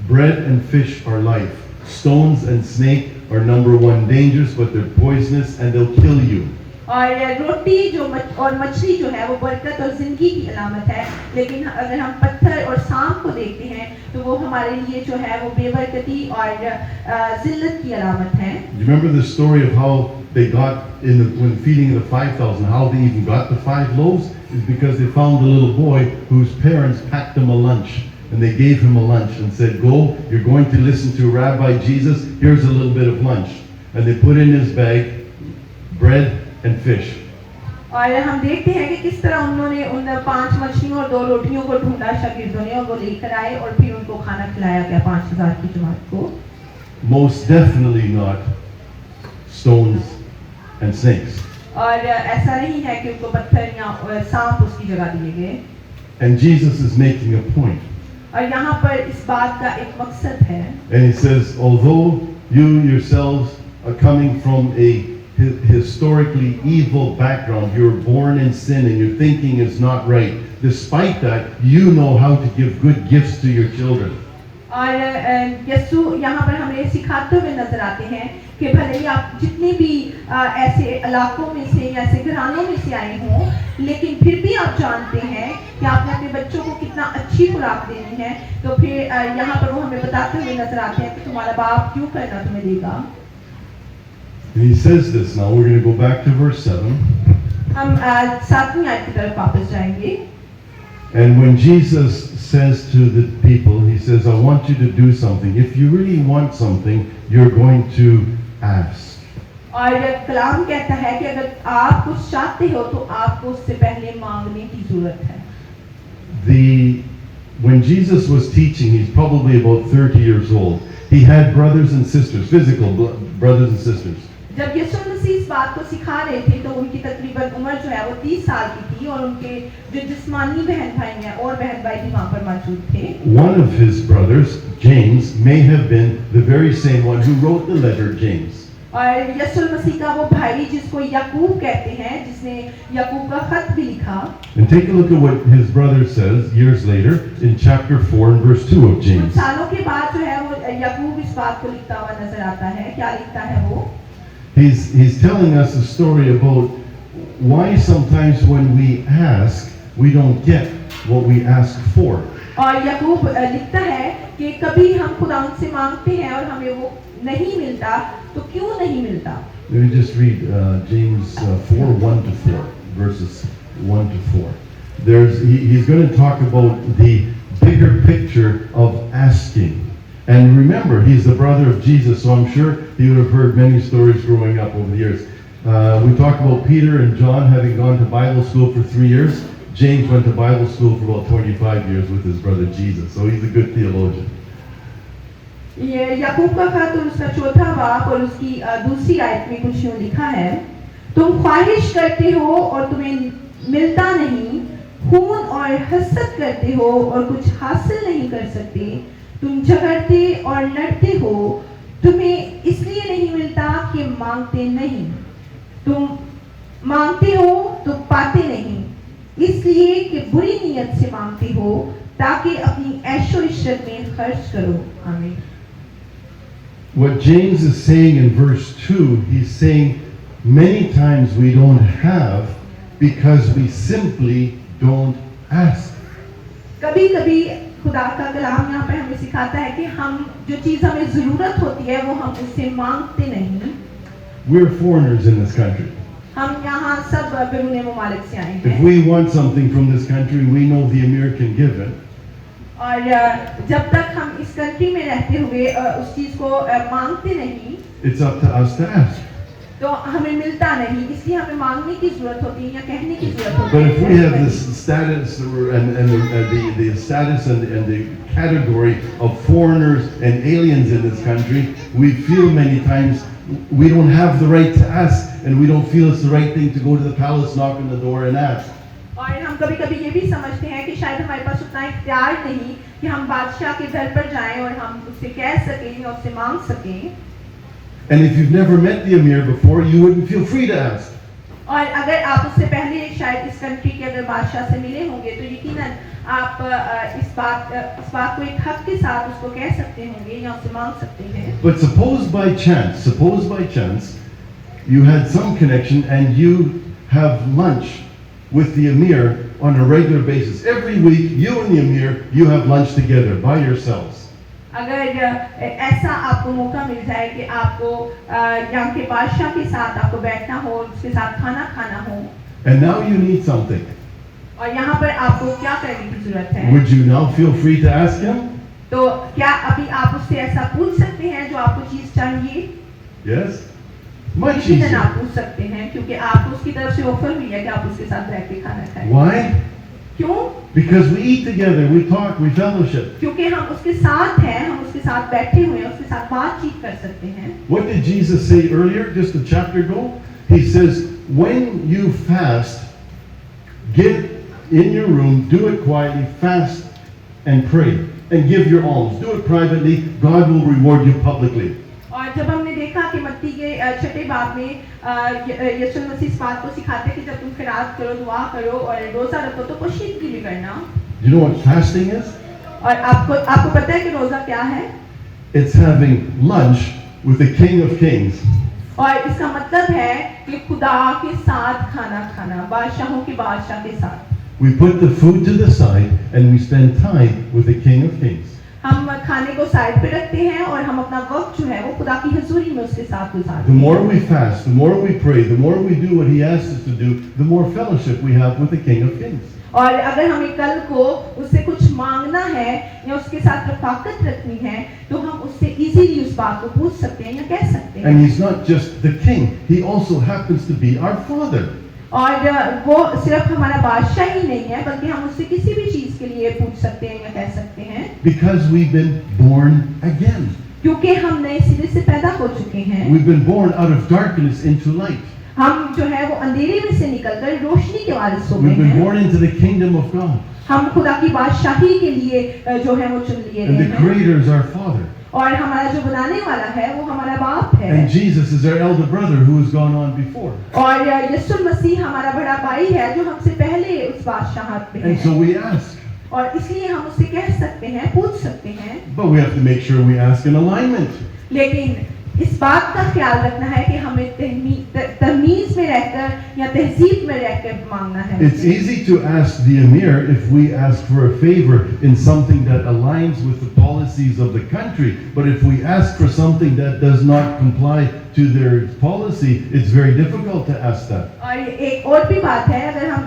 Bread and fish are life. Stones and snake are number 1 dangers, but they're poisonous and they'll kill you. और रोटी और मछली जो है वो बरकत और जिंदगी की अलामत है, लेकिन अगर हम पत्थर और सांप को देखते हैं तो वो हमारे लिए जो है वो बेबरकती और जिल्लत की अलामत है। You remember the story of how they got when feeding the 5,000, how they even got the 5 loaves is because they found a little boy whose parents packed him a lunch. And they gave him a lunch and said, go, you're going to listen to Rabbi Jesus, here's a little bit of lunch. And they put in his bag bread and fish. और हम देखते हैं कि किस तरह उन्होंने उन 5 मछलियों और 2 रोटियों को ढूंढा शागिर्दों ने और वो लेकर आए और फिर उनको खाना खिलाया गया 5,000 की जमात को। Most definitely not stones and snakes. और ऐसा नहीं है कि उनको पत्थर या सांप उसकी जगह दिए गए। And Jesus is making a point. और यहाँ पर इस बात का एक मकसद है। And he says, although you yourselves are coming from a historically evil background, you're born in sin and your thinking is not right. Despite that, you know how to give good gifts to your children. और यीशु यहाँ पर हमें सिखाते हुए नजर आते हैं कि भले ही आप जितने भी ऐसे इलाकों में से या ऐसे घरानों में से आए हों, लेकिन फिर भी आप जानते हैं कि आपने अपने बच्चों को कितना अच्छी खुराक देनी है, तो फिर यहाँ पर वो हमें बताते हुए नजर आते हैं कि तुम्हारा बाप क्यों करना तुम्हें देगा। And he says this now. We're going to go back to verse 7. हम 7वीं आयत की तरफ वापस जाएंगे। And when Jesus says to the people, he says, I want you to do something. If you really want something, you're going to ask. और कलाम कहता है कि अगर आप कुछ चाहते हो तो आपको उससे पहले मांगने की जरूरत है। When Jesus was teaching, he's probably about 30 years old. He had brothers and sisters, physical brothers and sisters. जब यीशु मसीह इस बात को सिखा रहे थे तो उनकी तकरीबन उम्र जो है वो 30 साल की थी और उनके जो जिस्मानी बहन भाई हैं और बहन भाई भी वहाँ पर मौजूद थे। One of his brothers, James, may have been the very same one who wrote the letter James. और यीशु मसीह का वो भाई जिसको याकूब कहते हैं, जिसने याकूब का खत भी लिखा। And take a look at what his brother says years later in chapter 4 and verse 2 of James. कुछ सालों के बाद जो है वो याकूब इस बात को लिखता हुआ नजर आता है। क्या लिखता है वो? He's telling us a story about why sometimes when we ask, we don't get what we ask for. और याकूब लिखता है कि कभी हम खुदा से मांगते हैं और हमें वो नहीं मिलता, तो क्यों नहीं मिलता? Let me just read James 4, 1 to 4, verses 1 to 4. He's going to talk about the bigger picture of asking. And remember, he's the brother of Jesus, so I'm sure he would have heard many stories growing up over the years. We talked about Peter and John having gone to Bible school for 3 years. James went to Bible school for about 25 years with his brother Jesus, so he's a good theologian. ये याकूब का खत और उसका चौथा बाब और उसकी दूसरी आयत में कुछ यूं लिखा है, तुम ख्वाहिश करते हो और तुम्हें मिलता नहीं, खून और हसद करते हो और कुछ हासिल नहीं कर सकते, तुम झगड़ते और लड़ते हो, तुम्हें इसलिए नहीं मिलता कि मांगते नहीं, तुम मांगते हो तो पाते नहीं, इसलिए कि बुरी नीयत से मांगते हो ताकि अपनी ऐशो इश्रत में खर्च करो। आमीन। What James is saying in verse 2, he's saying many times we don't have because we simply don't ask. कभी-कभी खुदा का कलाम यहाँ पे हमें सिखाता है कि हम जो चीज हमें जरूरत होती है वो हम उससे मांगते नहीं। We're foreigners in this country. हम यहाँ सब बैरूनी ममालिक से आए If हैं we want something from this country, we know the Emir can give it. और जब तक हम इस कंट्री में रहते हुए उस चीज को मांगते नहीं, It's up to us to ask. तो हमें मिलता नहीं, इसलिए हमें मांगने की जरूरत होती है या कहने की जरूरत होती But है। if we have this status and the status and the category of foreigners and aliens in this country, we feel many times we don't have the right to ask, and we don't feel it's the right thing to go to the palace, knock on the door, and ask. और हम कभी-कभी ये भी समझते हैं कि शायद हमारे पास उतना इख्तियार नहीं कि हम बादशाह के घर पर जाएं और हम उससे कह सकें या उससे मांग सकें। And if you've never met the Emir before, you wouldn't feel free to ask. और अगर आप उससे पहले शायद इस कंट्री के अगर बादशाह से मिले होंगे तो यकीनन आप इस बात को एक हक के साथ उसको कह सकते होंगे या उससे मांग सकते हैं। But suppose by chance, you had some connection and you have lunch with the Emir on a regular basis. Every week, you and the Emir, you have lunch together by yourselves. अगर ऐसा आपको मौका मिल जाए कि आपको यहाँ के बादशाह के साथ आपको बैठना हो, उसके साथ खाना खाना हो, And now you need something. और यहाँ पर आपको क्या करने की जरूरत है, Would you now feel free to ask him? तो क्या अभी आप उससे ऐसा पूछ सकते हैं जो आपको चीज चाहिए? Yes? Much यकीनन easier. आप पूछ सकते हैं क्योंकि आपको उसकी तरफ से ऑफर हुई है कि आप उसके साथ बैठ के खाना खाएं। Why? क्यों? Because we eat together, we talk, we fellowship. क्योंकि हम उसके साथ हैं, हम उसके साथ बैठे हुए हैं, उसके साथ बातचीत कर सकते हैं। What did Jesus say earlier, just a chapter ago? He says, when you fast, get in your room, do it quietly, fast and pray, and give your alms. Do it privately, God will reward you publicly. और जब हमने देखा कि मत्ती के छठे बाब में यीशु मसीह इस बात को सिखाते कि जब तुम खिरात करो, दुआ करो और रोजा रखो तो पोशीदगी भी करना। You know what fasting is? और आपको पता है कि रोजा क्या है? It's having lunch with the King of Kings. और इसका मतलब है कि खुदा के साथ खाना खाना, बादशाहों के बादशाह के साथ। We put the food to the side and we spend time with the King of Kings. हम खाने को साइड पे रखते हैं और हम अपना वक्त जो है वो खुदा की हुजूरी में उसके साथ गुजारते The हैं। more we fast, the more we pray, the more we do what He asks us to do, the more fellowship we have with the King of Kings. और अगर हमें कल को उससे कुछ मांगना है या उसके साथ रफाकत रखनी है तो हम उससे इजीली उस बात को पूछ सकते हैं या कह सकते हैं। And He's not just the King, He also happens to be our Father. और वो सिर्फ हमारा बादशाह ही नहीं है बल्कि हम उससे किसी भी चीज के लिए पूछ सकते हैं या कह सकते हैं। Because we've been born again. क्योंकि हम नए सिरे से पैदा हो चुके हैं। We've been born out of darkness into light. हम जो है वो अंधेरे में से निकलकर रोशनी के वारिस हो गए We've been हैं। born into the kingdom of God. हम खुदा की बादशाही के लिए जो है वो चुन लिए And गए the हैं। Creator is our Father. और हमारा जो बनाने वाला है वो हमारा बाप है। And Jesus is our elder brother who has gone on before. और यीशु मसीह हमारा बड़ा भाई है जो हमसे पहले उस बादशाहत में And so है। we ask. और इसलिए हम उससे कह सकते हैं, पूछ सकते हैं। But we have to make sure we ask in alignment. लेकिन इस बात का ख्याल रखना है कि हमें तमीज में रहकर या तहजीब में रहकर मांगना है। It's easy to ask the Emir if we ask for a favor in something that aligns with the policies of the country. But if we ask for something that does not comply to their policy, it's very difficult to ask that. और एक और भी बात है, अगर हम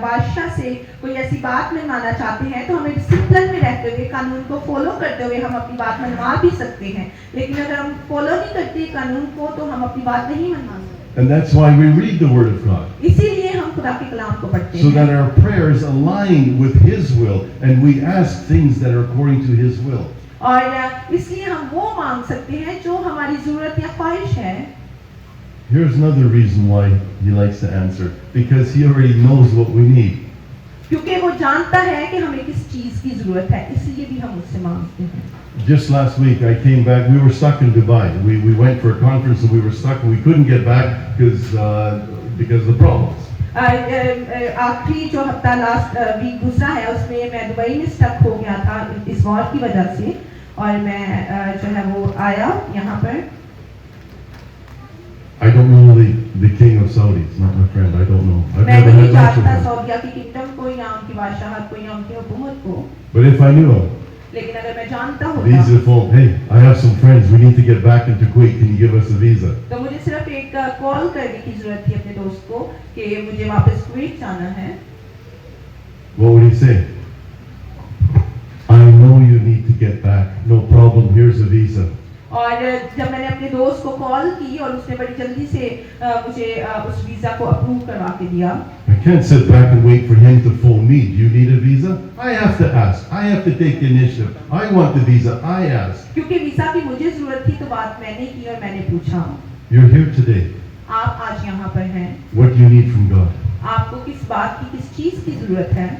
बादशाह से कोई ऐसी बात मनवाना चाहते हैं तो हमें डिसिप्लिन में रहते हुए, कानून को फॉलो करते हुए हम अपनी बात मनवा भी सकते हैं, लेकिन अगर हम फॉलो नहीं करते कानून को तो हम अपनी बात नहीं मनवा सकते। And that's why we read the Word of God, इसीलिए हम खुदा के कलाम को पढ़ते so हैं, that our prayers align with His will and we ask things that are according to His will. और इसलिए हम वो मांग सकते हैं जो हमारी जरूरत या ख्वाहिश है। Here's another reason why He likes to answer, because He already knows what we need. क्योंकि वो जानता है कि हमें किस चीज की जरूरत है, इसलिए भी हम उससे मांगते हैं। Just last week I came back, we were stuck in Dubai. We went for a conference and we were stuck and we couldn't get back because of the problems. आखिरी जो हफ्ता लास्ट वीक गुजरा है उसमें मैं Dubai में stuck हो गया था इस वॉर की वजह से, और मैं जो है वो आया यहाँ पर। I don't know the king of Saudi. It's not my friend. I don't know. I've मैं never नहीं had lunch with जानता him. सऊदीया की किंगडम को या उनकी बादशाहत को या उनकी हुकूमत को, But if I knew him, लेकिन अगर मैं जानता visa होता phone. Hey, I have some friends. We need to get back into Kuwait. Can you give us a visa? तो मुझे सिर्फ एक कॉल करने की जरूरत थी अपने दोस्त को कि मुझे वापस कुवैत जाना है। What would he say? I know you need to get back. No problem. Here's a visa. और जब मैंने अपने दोस्त को कॉल की और उसने बड़ी जल्दी से मुझे उस वीजा को अप्रूव करवा के दिया। I can't sit back and wait for him to phone me. Do you need a visa? I have to ask. I have to take the initiative. I want the visa. I ask. क्योंकि visa की मुझे जरूरत थी तो बात मैंने की और मैंने पूछा। You're here today. आप आज यहाँ पर हैं, What do you need from God? आपको किस बात की किस चीज की जरूरत है?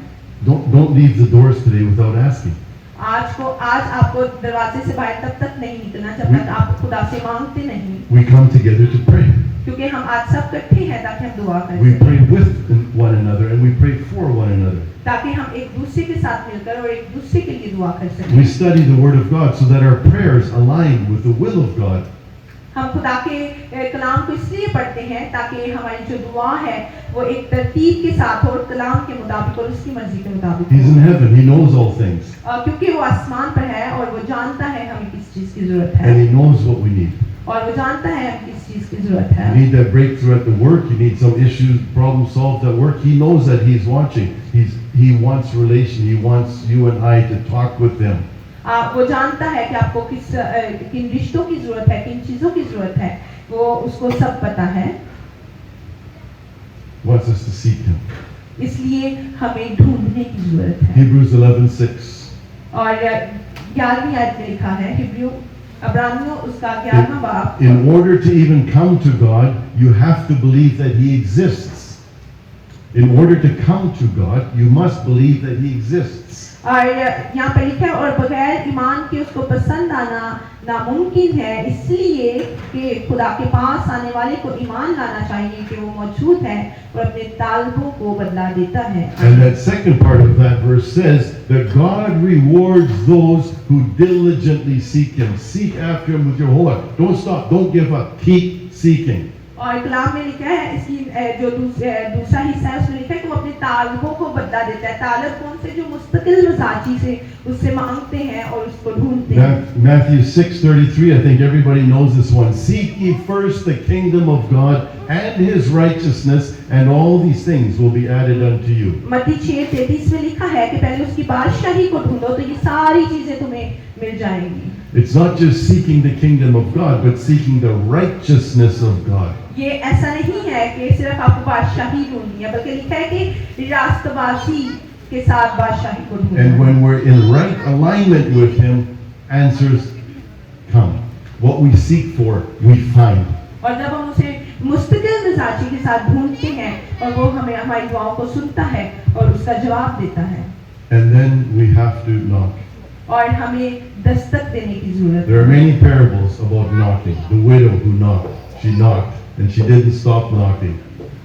Don't leave the doors today without asking. आज आपको दरवाजे से बाहर तब तक नहीं निकलना जब तक आप खुदा से मांगते नहीं, We come together to pray. क्योंकि हम आज सब इकट्ठे हैं ताकि हम दुआ कर We सकें, pray with one another and we pray for one another. ताकि हम एक दूसरे के साथ मिलकर और एक दूसरे के लिए दुआ कर सकें। We study the Word of God so that our prayers align with the will of God. हम खुदा के कलाम को इसलिए पढ़ते हैं ताकि हमारी जो दुआ है वो एक तरतीब के साथ हो और कलाम के मुताबिक और उसकी मर्जी के मुताबिक He's हो। in heaven. He knows all things. क्योंकि वो आसमान पर है और वो जानता है हमें किस चीज की जरूरत है, And He knows what we need. और वो जानता है हमें किस चीज की जरूरत है। You need that breakthrough at the work. You need some issues, problem solved at work. He knows that He's watching. He wants relation. He wants you and I to talk with Him. वो जानता है कि आपको किन रिश्तों की जरूरत है, किन चीजों की जरूरत है, वो उसको सब पता है, Wants us to seek Him. इसलिए हमें ढूंढने की जरूरत है। Hebrews 11:6. और 11वीं आयत में लिखा है, हिब्रू अब्रानियों उसका 11वां बाब, In order to even come to God, you have to believe that He exists. In order to come to God, you must believe that He exists. और यहाँ पर लिखा है और बगैर ईमान के उसको पसंद आना नामुमकिन है, इसलिए कि खुदा के पास आने वाले को ईमान लाना चाहिए कि वो मौजूद है और अपने ताल्बों को बदला देता है। And that second part of that verse says that God rewards those who diligently seek Him. Seek after Him with your whole heart. Don't stop. Don't give up. Keep seeking. और कलाम में लिखा है इसकी जो दूसरा हिस्सा है उसमें लिखा है कि वो अपने तालबों को बदला देता है। तालब कौन से? जो मुस्तकिल मजाजी से उससे मांगते हैं और उसको ढूंढते हैं। Matthew 6:33, I think everybody knows this one. Seek ye first the kingdom of God and His righteousness, and all these things will be added unto you. मत्ती 6:33 में लिखा है कि पहले उसकी बादशाही को ढूंढो तो ये सारी चीजें तुम्हें मिल जाएंगी। It's not just seeking the kingdom of God, but seeking the righteousness of God. ये ऐसा नहीं है कि सिर्फ आपको बादशाही ढूंढनी है, बल्कि लिखा है कि रास्तबाजी के साथ बादशाही को ढूंढना। And when we're in right alignment with Him, answers come. What we seek for, we find. और जब हम उसे मुस्तकिल मिजाजी के साथ ढूंढते हैं और वो हमें हमारी दुआओं को सुनता है और उसका जवाब देता है, And then we have to knock. और हमें दस्तक देने की जरूरत There are है। many parables about knocking. The widow who knocked, she knocked, and she didn't stop knocking.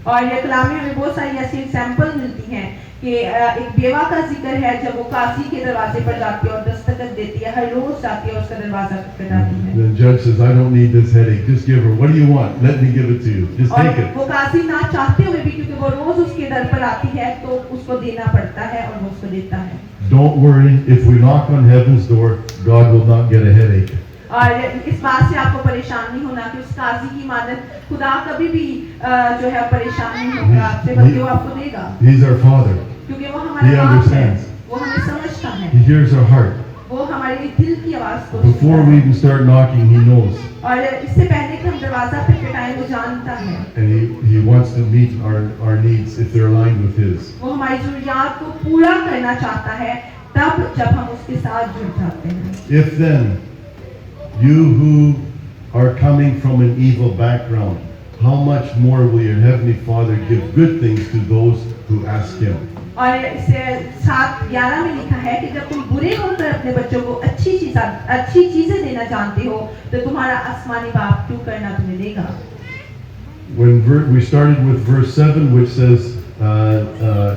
और ये कलाम में हमें बहुत सारी ऐसी एग्जाम्पल मिलती हैं कि एक बेवा का जिक्र है जब वो काजी के दरवाजे पर जाती है और दस्तखत देती है, हर रोज जाती है, उसका दरवाजा खटखटाती है। The judge says, I don't need this headache. Just give her. What do you want? Let me give it to you. Just और take it. वो काजी ना चाहते हुए भी, क्योंकि वो रोज उसके दर पर आती है, तो उसको देना पड़ता है और वो उसको देता है। Don't worry. If we knock on heaven's door, God will not get a headache. और इस बात से आपको परेशान नहीं होना कि उस काजी की इमानत खुदा कभी भी जो है परेशान नहीं होगा आपसे, बल्कि वो आपको देगा, He's our Father. क्योंकि वो He हमारा बाप है, understands. वो हमें समझता है, He hears our heart. वो हमारे दिल की आवाज को Before सुनता we है। even start knocking, He knows. और इससे पहले कि हम दरवाजा खटखटाएं वो जानता है, And He wants to meet our needs if they're aligned with His. वो हमारी जरूरियात को पूरा करना चाहता है तब जब हम उसके साथ जुड़ जाते हैं। If then, you who are coming from an evil background, how much more will your Heavenly Father give good things to those who ask Him? और इसे 7:11 में लिखा है कि जब तुम बुरे होकर अपने बच्चों को अच्छी चीजें देना जानते हो, तो तुम्हारा आसमानी बाप क्यों करना तुम्हें देगा। When we started with verse 7, which says,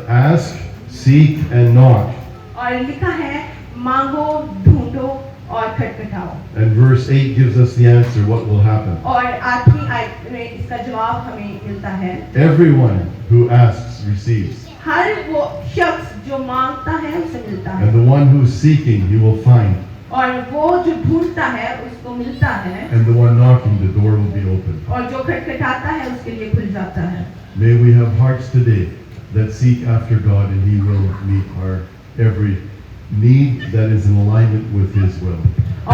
ask, seek, and knock. और लिखा है मांगो, ढूंढो और खटखटाओ। And verse 8 gives us the answer, what will happen. और 8वीं आयत में इसका जवाब हमें मिलता है, Everyone who asks receives, हर वो शख्स जो मांगता है उसे मिलता है, and the one who is seeking, he will find, और वो जो ढूंढता है उसको मिलता है, and the one knocking, the door will be open. और जो खटखटाता है उसके लिए खुल जाता है। May we have hearts today that seek after God, and He will meet our every need that is in alignment with His will.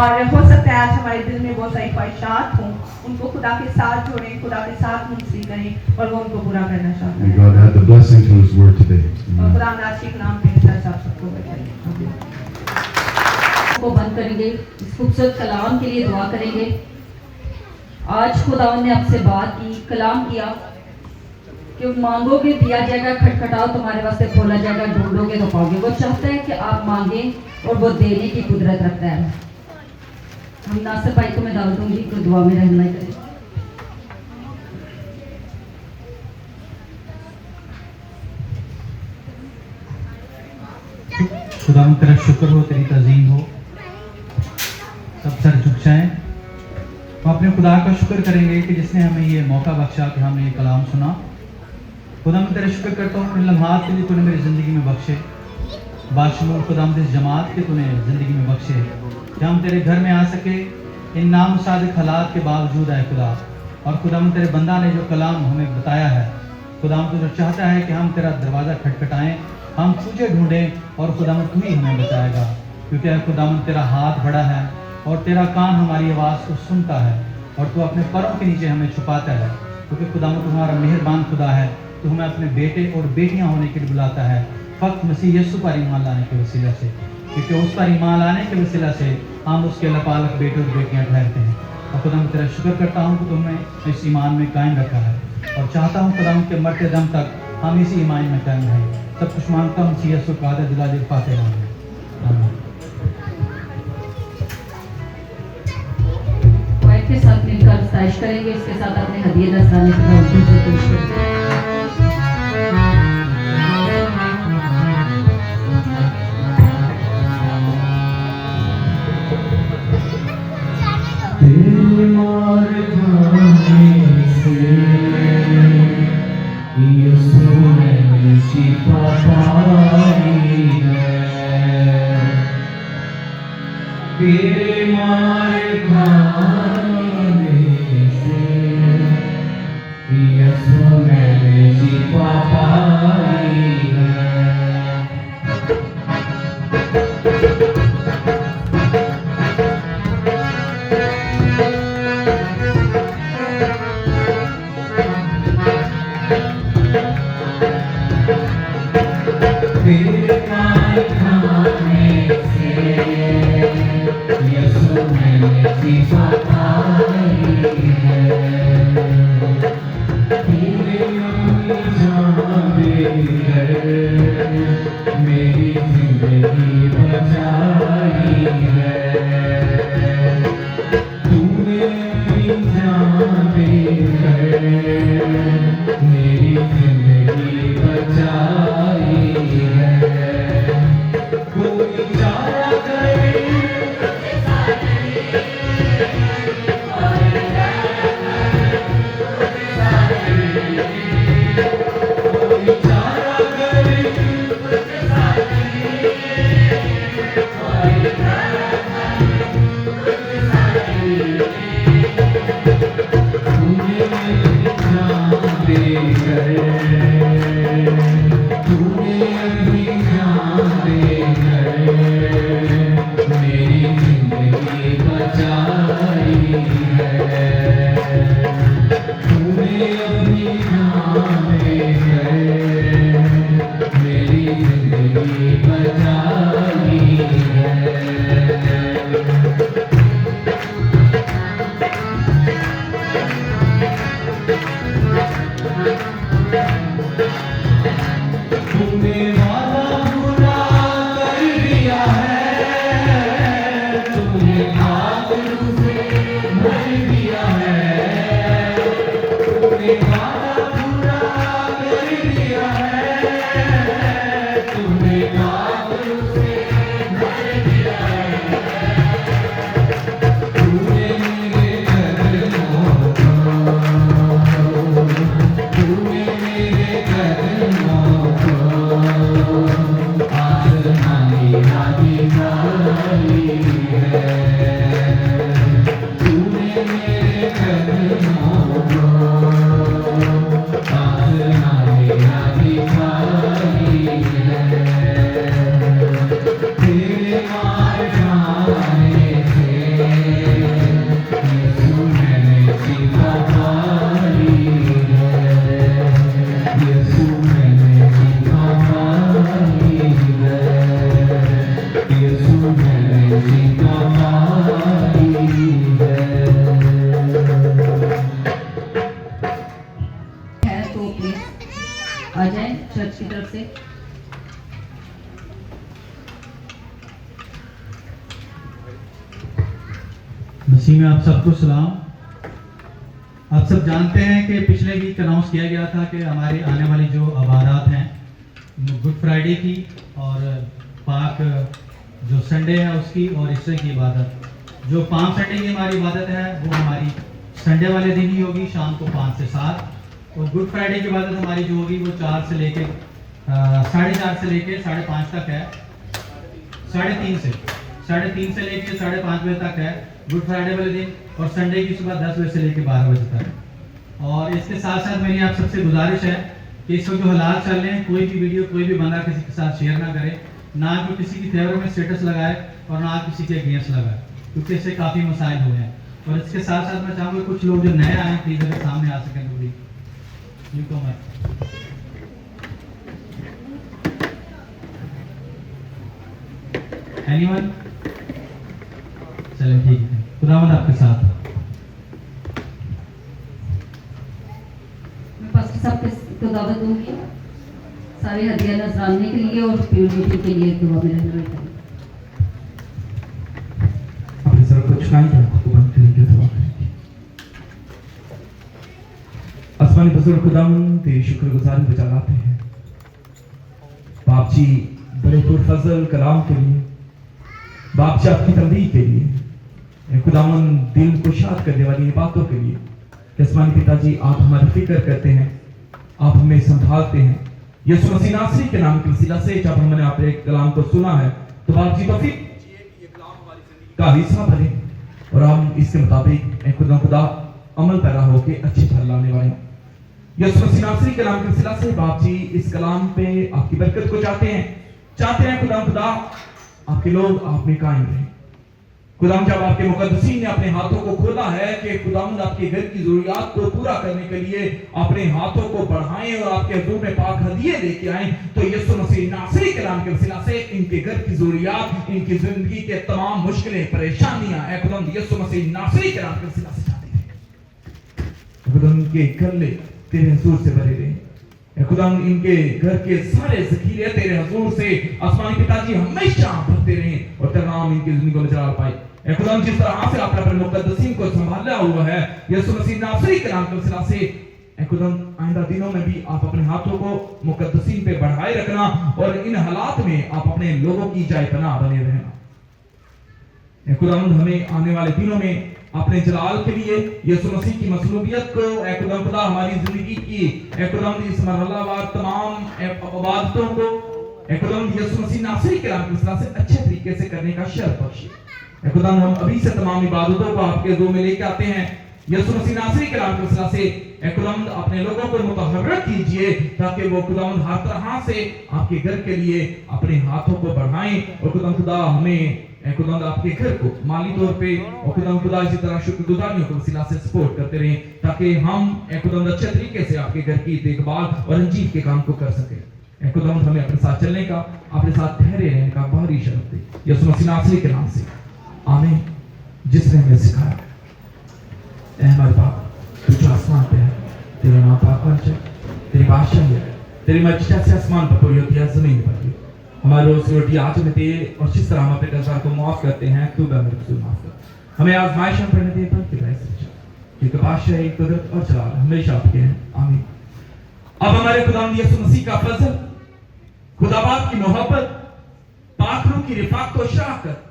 और हो सकता है आज हमारे दिल में बहुत सारी ख्वाहिशात हों, उनको खुदा के साथ जोड़ें, खुदा के साथ मुंसलिक करें और वो उनको पूरा करना चाहता May है। God add the blessing to His word today. और खुदा ने आज के नाम पे साथ आप सबको बधाई। को बंद करेंगे, इस खूबसूरत कलाम के लिए दुआ करेंगे। आज खुदावंद ने आपसे बात की, कलाम किया कि मांगोगे दिया जाएगा, खटखटाओ तुम्हारे वास्ते खोला जाएगा, ढूंढोगे तो पाओगे। वो चाहता है कि आप मांगें और वो देने की कुदरत रखता है। हम नासिर भाई को मैं दावत दूंगी तो दुआ में रहना करें। खुदा तेरा शुक्र हो, तेरी तज़ीम हो। सब सर झुक जाएं। हम अपने खुदा का शुक्र करेंगे कि जिसने हमें ये मौका बख्शा कि हमने ये कलाम सुना। खुदा मैं तेरा शुक्र करता हूँ इन लम्हात के लिए तूने मेरी ज़िंदगी में बख्शे, बाशमूल खुदा इस जमात के तूने ज़िंदगी में बख्शे कि हम तेरे घर में आ सके इन नामुसादिक हालात के बावजूद है खुदा। और खुदा तेरे बंदा ने जो कलाम हमें बताया है, खुदा तू जो चाहता है कि हम तेरा दरवाज़ा खटखटाएँ, हम तुझे ढूंढें और खुदा तू ही हमें बचाएगा, क्योंकि खुदा तेरा हाथ बड़ा है और तेरा कान हमारी आवाज़ को सुनता है और तू अपने पैरों के नीचे हमें छुपाता है, क्योंकि खुदा तू हमारा मेहरबान खुदा है। तू हमें अपने बेटे और बेटियां होने के लिए बुलाता है, फ़क्त मसीह यीशु पर ईमान लाने के वसीला से, क्योंकि उस पर ईमान लाने के वसीला से हम उसके लपालक बेटे और बेटियां ठहरते हैं। और खुदा मैं तेरा शुक्र करता हूँ कि तुमने इस ईमान में कायम रखा है और चाहता हूँ खुदा के मरते दम तक हम इसी ईमान में कायम रहें। सब कुछ मांगता हूँ मसीह यीशु का दिला दिल पाते रहें। आमीन। वाइफ के साथ मिलकर साइश करेंगे, इसके साथ अपने हदिये दस्ताने की बहुत पेश करेंगे। तेरे मार खाने से यीशु ने शिफा पाई है। तेरे मार खाने से यीशु ने शिफा पाई है। तेरे मार खाने से यीशु ने शिफा पाई है। तूने अपनी जान देकर मेरी जिंदगी बचाई है। तूने अपनी जान देकर मेरी जिंदगी बचाई है। मसीह में आप सबको सलाम। आप सब जानते हैं कि पिछले वीक अनाउंस किया गया था कि हमारी आने वाली जो इबादत हैं गुड फ्राइडे की और पाक जो संडे है उसकी और ईस्टर की इबादत। जो पाम संडे की हमारी इबादत है वो हमारी संडे वाले दिन ही होगी शाम को 5 से 7, और गुड फ्राइडे की इबादत हमारी जो होगी वो 4 से लेके 4:30 से लेके 5:30 तक है। 3:30 से लेके 5:30 बजे तक है गुड फ्राइडे वाले दिन, और संडे की सुबह 10 बजे से लेके 12 बजे तक। और इसके साथ साथ मेरी आप सबसे गुजारिश है कि इस वक्त जो हालात चल रहे हैं कोई भी वीडियो कोई भी बंदा किसी के साथ शेयर ना करे, ना जो किसी की फेवर में स्टेटस लगाए और ना किसी के अगेंस्ट लगाए, क्योंकि इससे काफ़ी मसाइल हुए हैं। और इसके साथ साथ मैं चाहूँगा कुछ लोग जो नए आए प्लीज़ अगर सामने आ सकें तो भी यू तो मैं एनीवन चलें ठीक है। खुदावंद आपके साथ। मैं पास्टर साहब को दावत दूंगी सारे हदिया नजराने के लिए और प्योरिटी के लिए दुआ में रहना है। अपने सर को झुकाएंगे, आपको बंद करेंगे, दुआ करेंगे। आसमानी बुजुर्ग खुदावंद तेरी शुक्रगुजारी बजा लाते हैं बाप जी बड़े पुरफजल कलाम के लिए, बाप जी आपकी तमदीद के लिए, खुदावंद दिल को शाद करने वाली बातों के लिए। आसमानी पिताजी आप हमारी फिक्र करते हैं, आप हमें संभालते हैं। यीशु मसीह नासरी के नाम के वसीला से जब हमने आपके कलाम को सुना है तो बाप जी तो फिर ये कलाम हमारी जिंदगी का हिस्सा बने और हम इसके मुताबिक खुदा अमल पैदा होके अच्छे फल लाने वाले। यीशु मसीह नासरी के नाम के वसीला से बाप जी इस कलाम पे आपकी बरकत को चाहते हैं खुदा आपके लोग आप में कायम रहे। खुदाम जब आपके मुकद्दसीन ने अपने हाथों को खोला है कि खुदाम आपके घर की जरूरियात को पूरा करने के लिए अपने हाथों को बढ़ाएं और आपके हुजूर में पाक हदिये लेके आए, तो यीशु मसीह नासरी के नाम के वसीला से इनके घर की जरूरियात, इनकी जिंदगी के तमाम मुश्किलें परेशानियां खुदाम यीशु मसीह नासरी के नाम के वसीला से जाती है। खुदाम के गले तेरे हुजूर से भरे रहे, खुदाम इनके घर के सारे ज़खीरे तेरे हुजूर से आसमानी पिताजी हमेशा भरते रहें और तेरा नाम इनकी जिंदगी में जलाल पाए। खुदाम जिस तरह से आपने अपने मुकद्दसीन को संभाला हुआ है यीशु मसीह नासरी के नाम के वसीला से खुदाम आइंदा दिनों में भी आप अपने हाथों को मुकद्दसीन पे बढ़ाए रखना और इन हालात में आप अपने लोगों की जाए पनाह बने रहना। खुदाम हमें आने वाले दिनों में अपने जलाल के लिए यीशु मसीह की मसलूबियत को खुदाम खुदा हमारी जिंदगी की खुदाम इस मरहलावार तमाम इबादतों को खुदाम यीशु मसीह नासरी के नाम के वसीला से अच्छे तरीके से करने का शर्फ बख्शिए। खुदाम हम अभी से तमाम इबादतों को आपके दो में लेके आते हैं यीशु मसीह नासरी के नाम के वसीला से खुदाम अपने लोगों को मुतहर्रिक कीजिए ताकि वो खुदाम हर तरह से आपके घर के लिए अपने हाथों को बढ़ाएं और खुदाम खुदा हमें खुदा आपके घर को माली तौर पे और खुदा इसी तरह शुक्रगुजारियों के वसीला से सपोर्ट करते रहें ताकि हम खुदा अच्छे तरीके से आपके घर की देखभाल और अंजीर के काम को कर सके। खुदा हमें अपने साथ चलने का, अपने साथ ठहरे रहने का भारी शर्फ दे यीशु मसीह नासरी के नाम से आमीन। जिसने हमें सिखाया हमारे बाप तू जो आसमान पे है तेरा नाम पाक है, तेरी बादशाही है, तेरी मर्जी जैसे आसमान पर पूरी होती है जमीन पर भी। हमारे रोज की रोटी आज हमें दे और जिस तरह हम अपने गुनाह को माफ करते हैं तू भी हमें कसूर माफ कर। हमें आजमाइश में पड़ने दे पर किराए से बचा, क्योंकि बादशाही कुदरत और जलाल हमेशा आपके हैं आमीन। अब हमारे खुदावंद यीशु मसीह का फजल, खुदाबाद की मोहब्बत, पाक रूह की रिफाकत और शराकत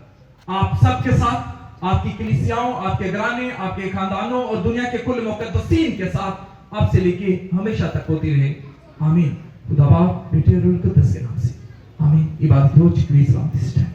आप सबके साथ, आपकी कलीसियाओं, आपके घराने, आपके खानदानों और दुनिया के कुल मुकद्दसीन के साथ अब से लेके हमेशा तक होती रहे आमीन। खुदा बाप बेटे रूह कुद्दस के नाम से आमीन। इबादत हो चुकी है।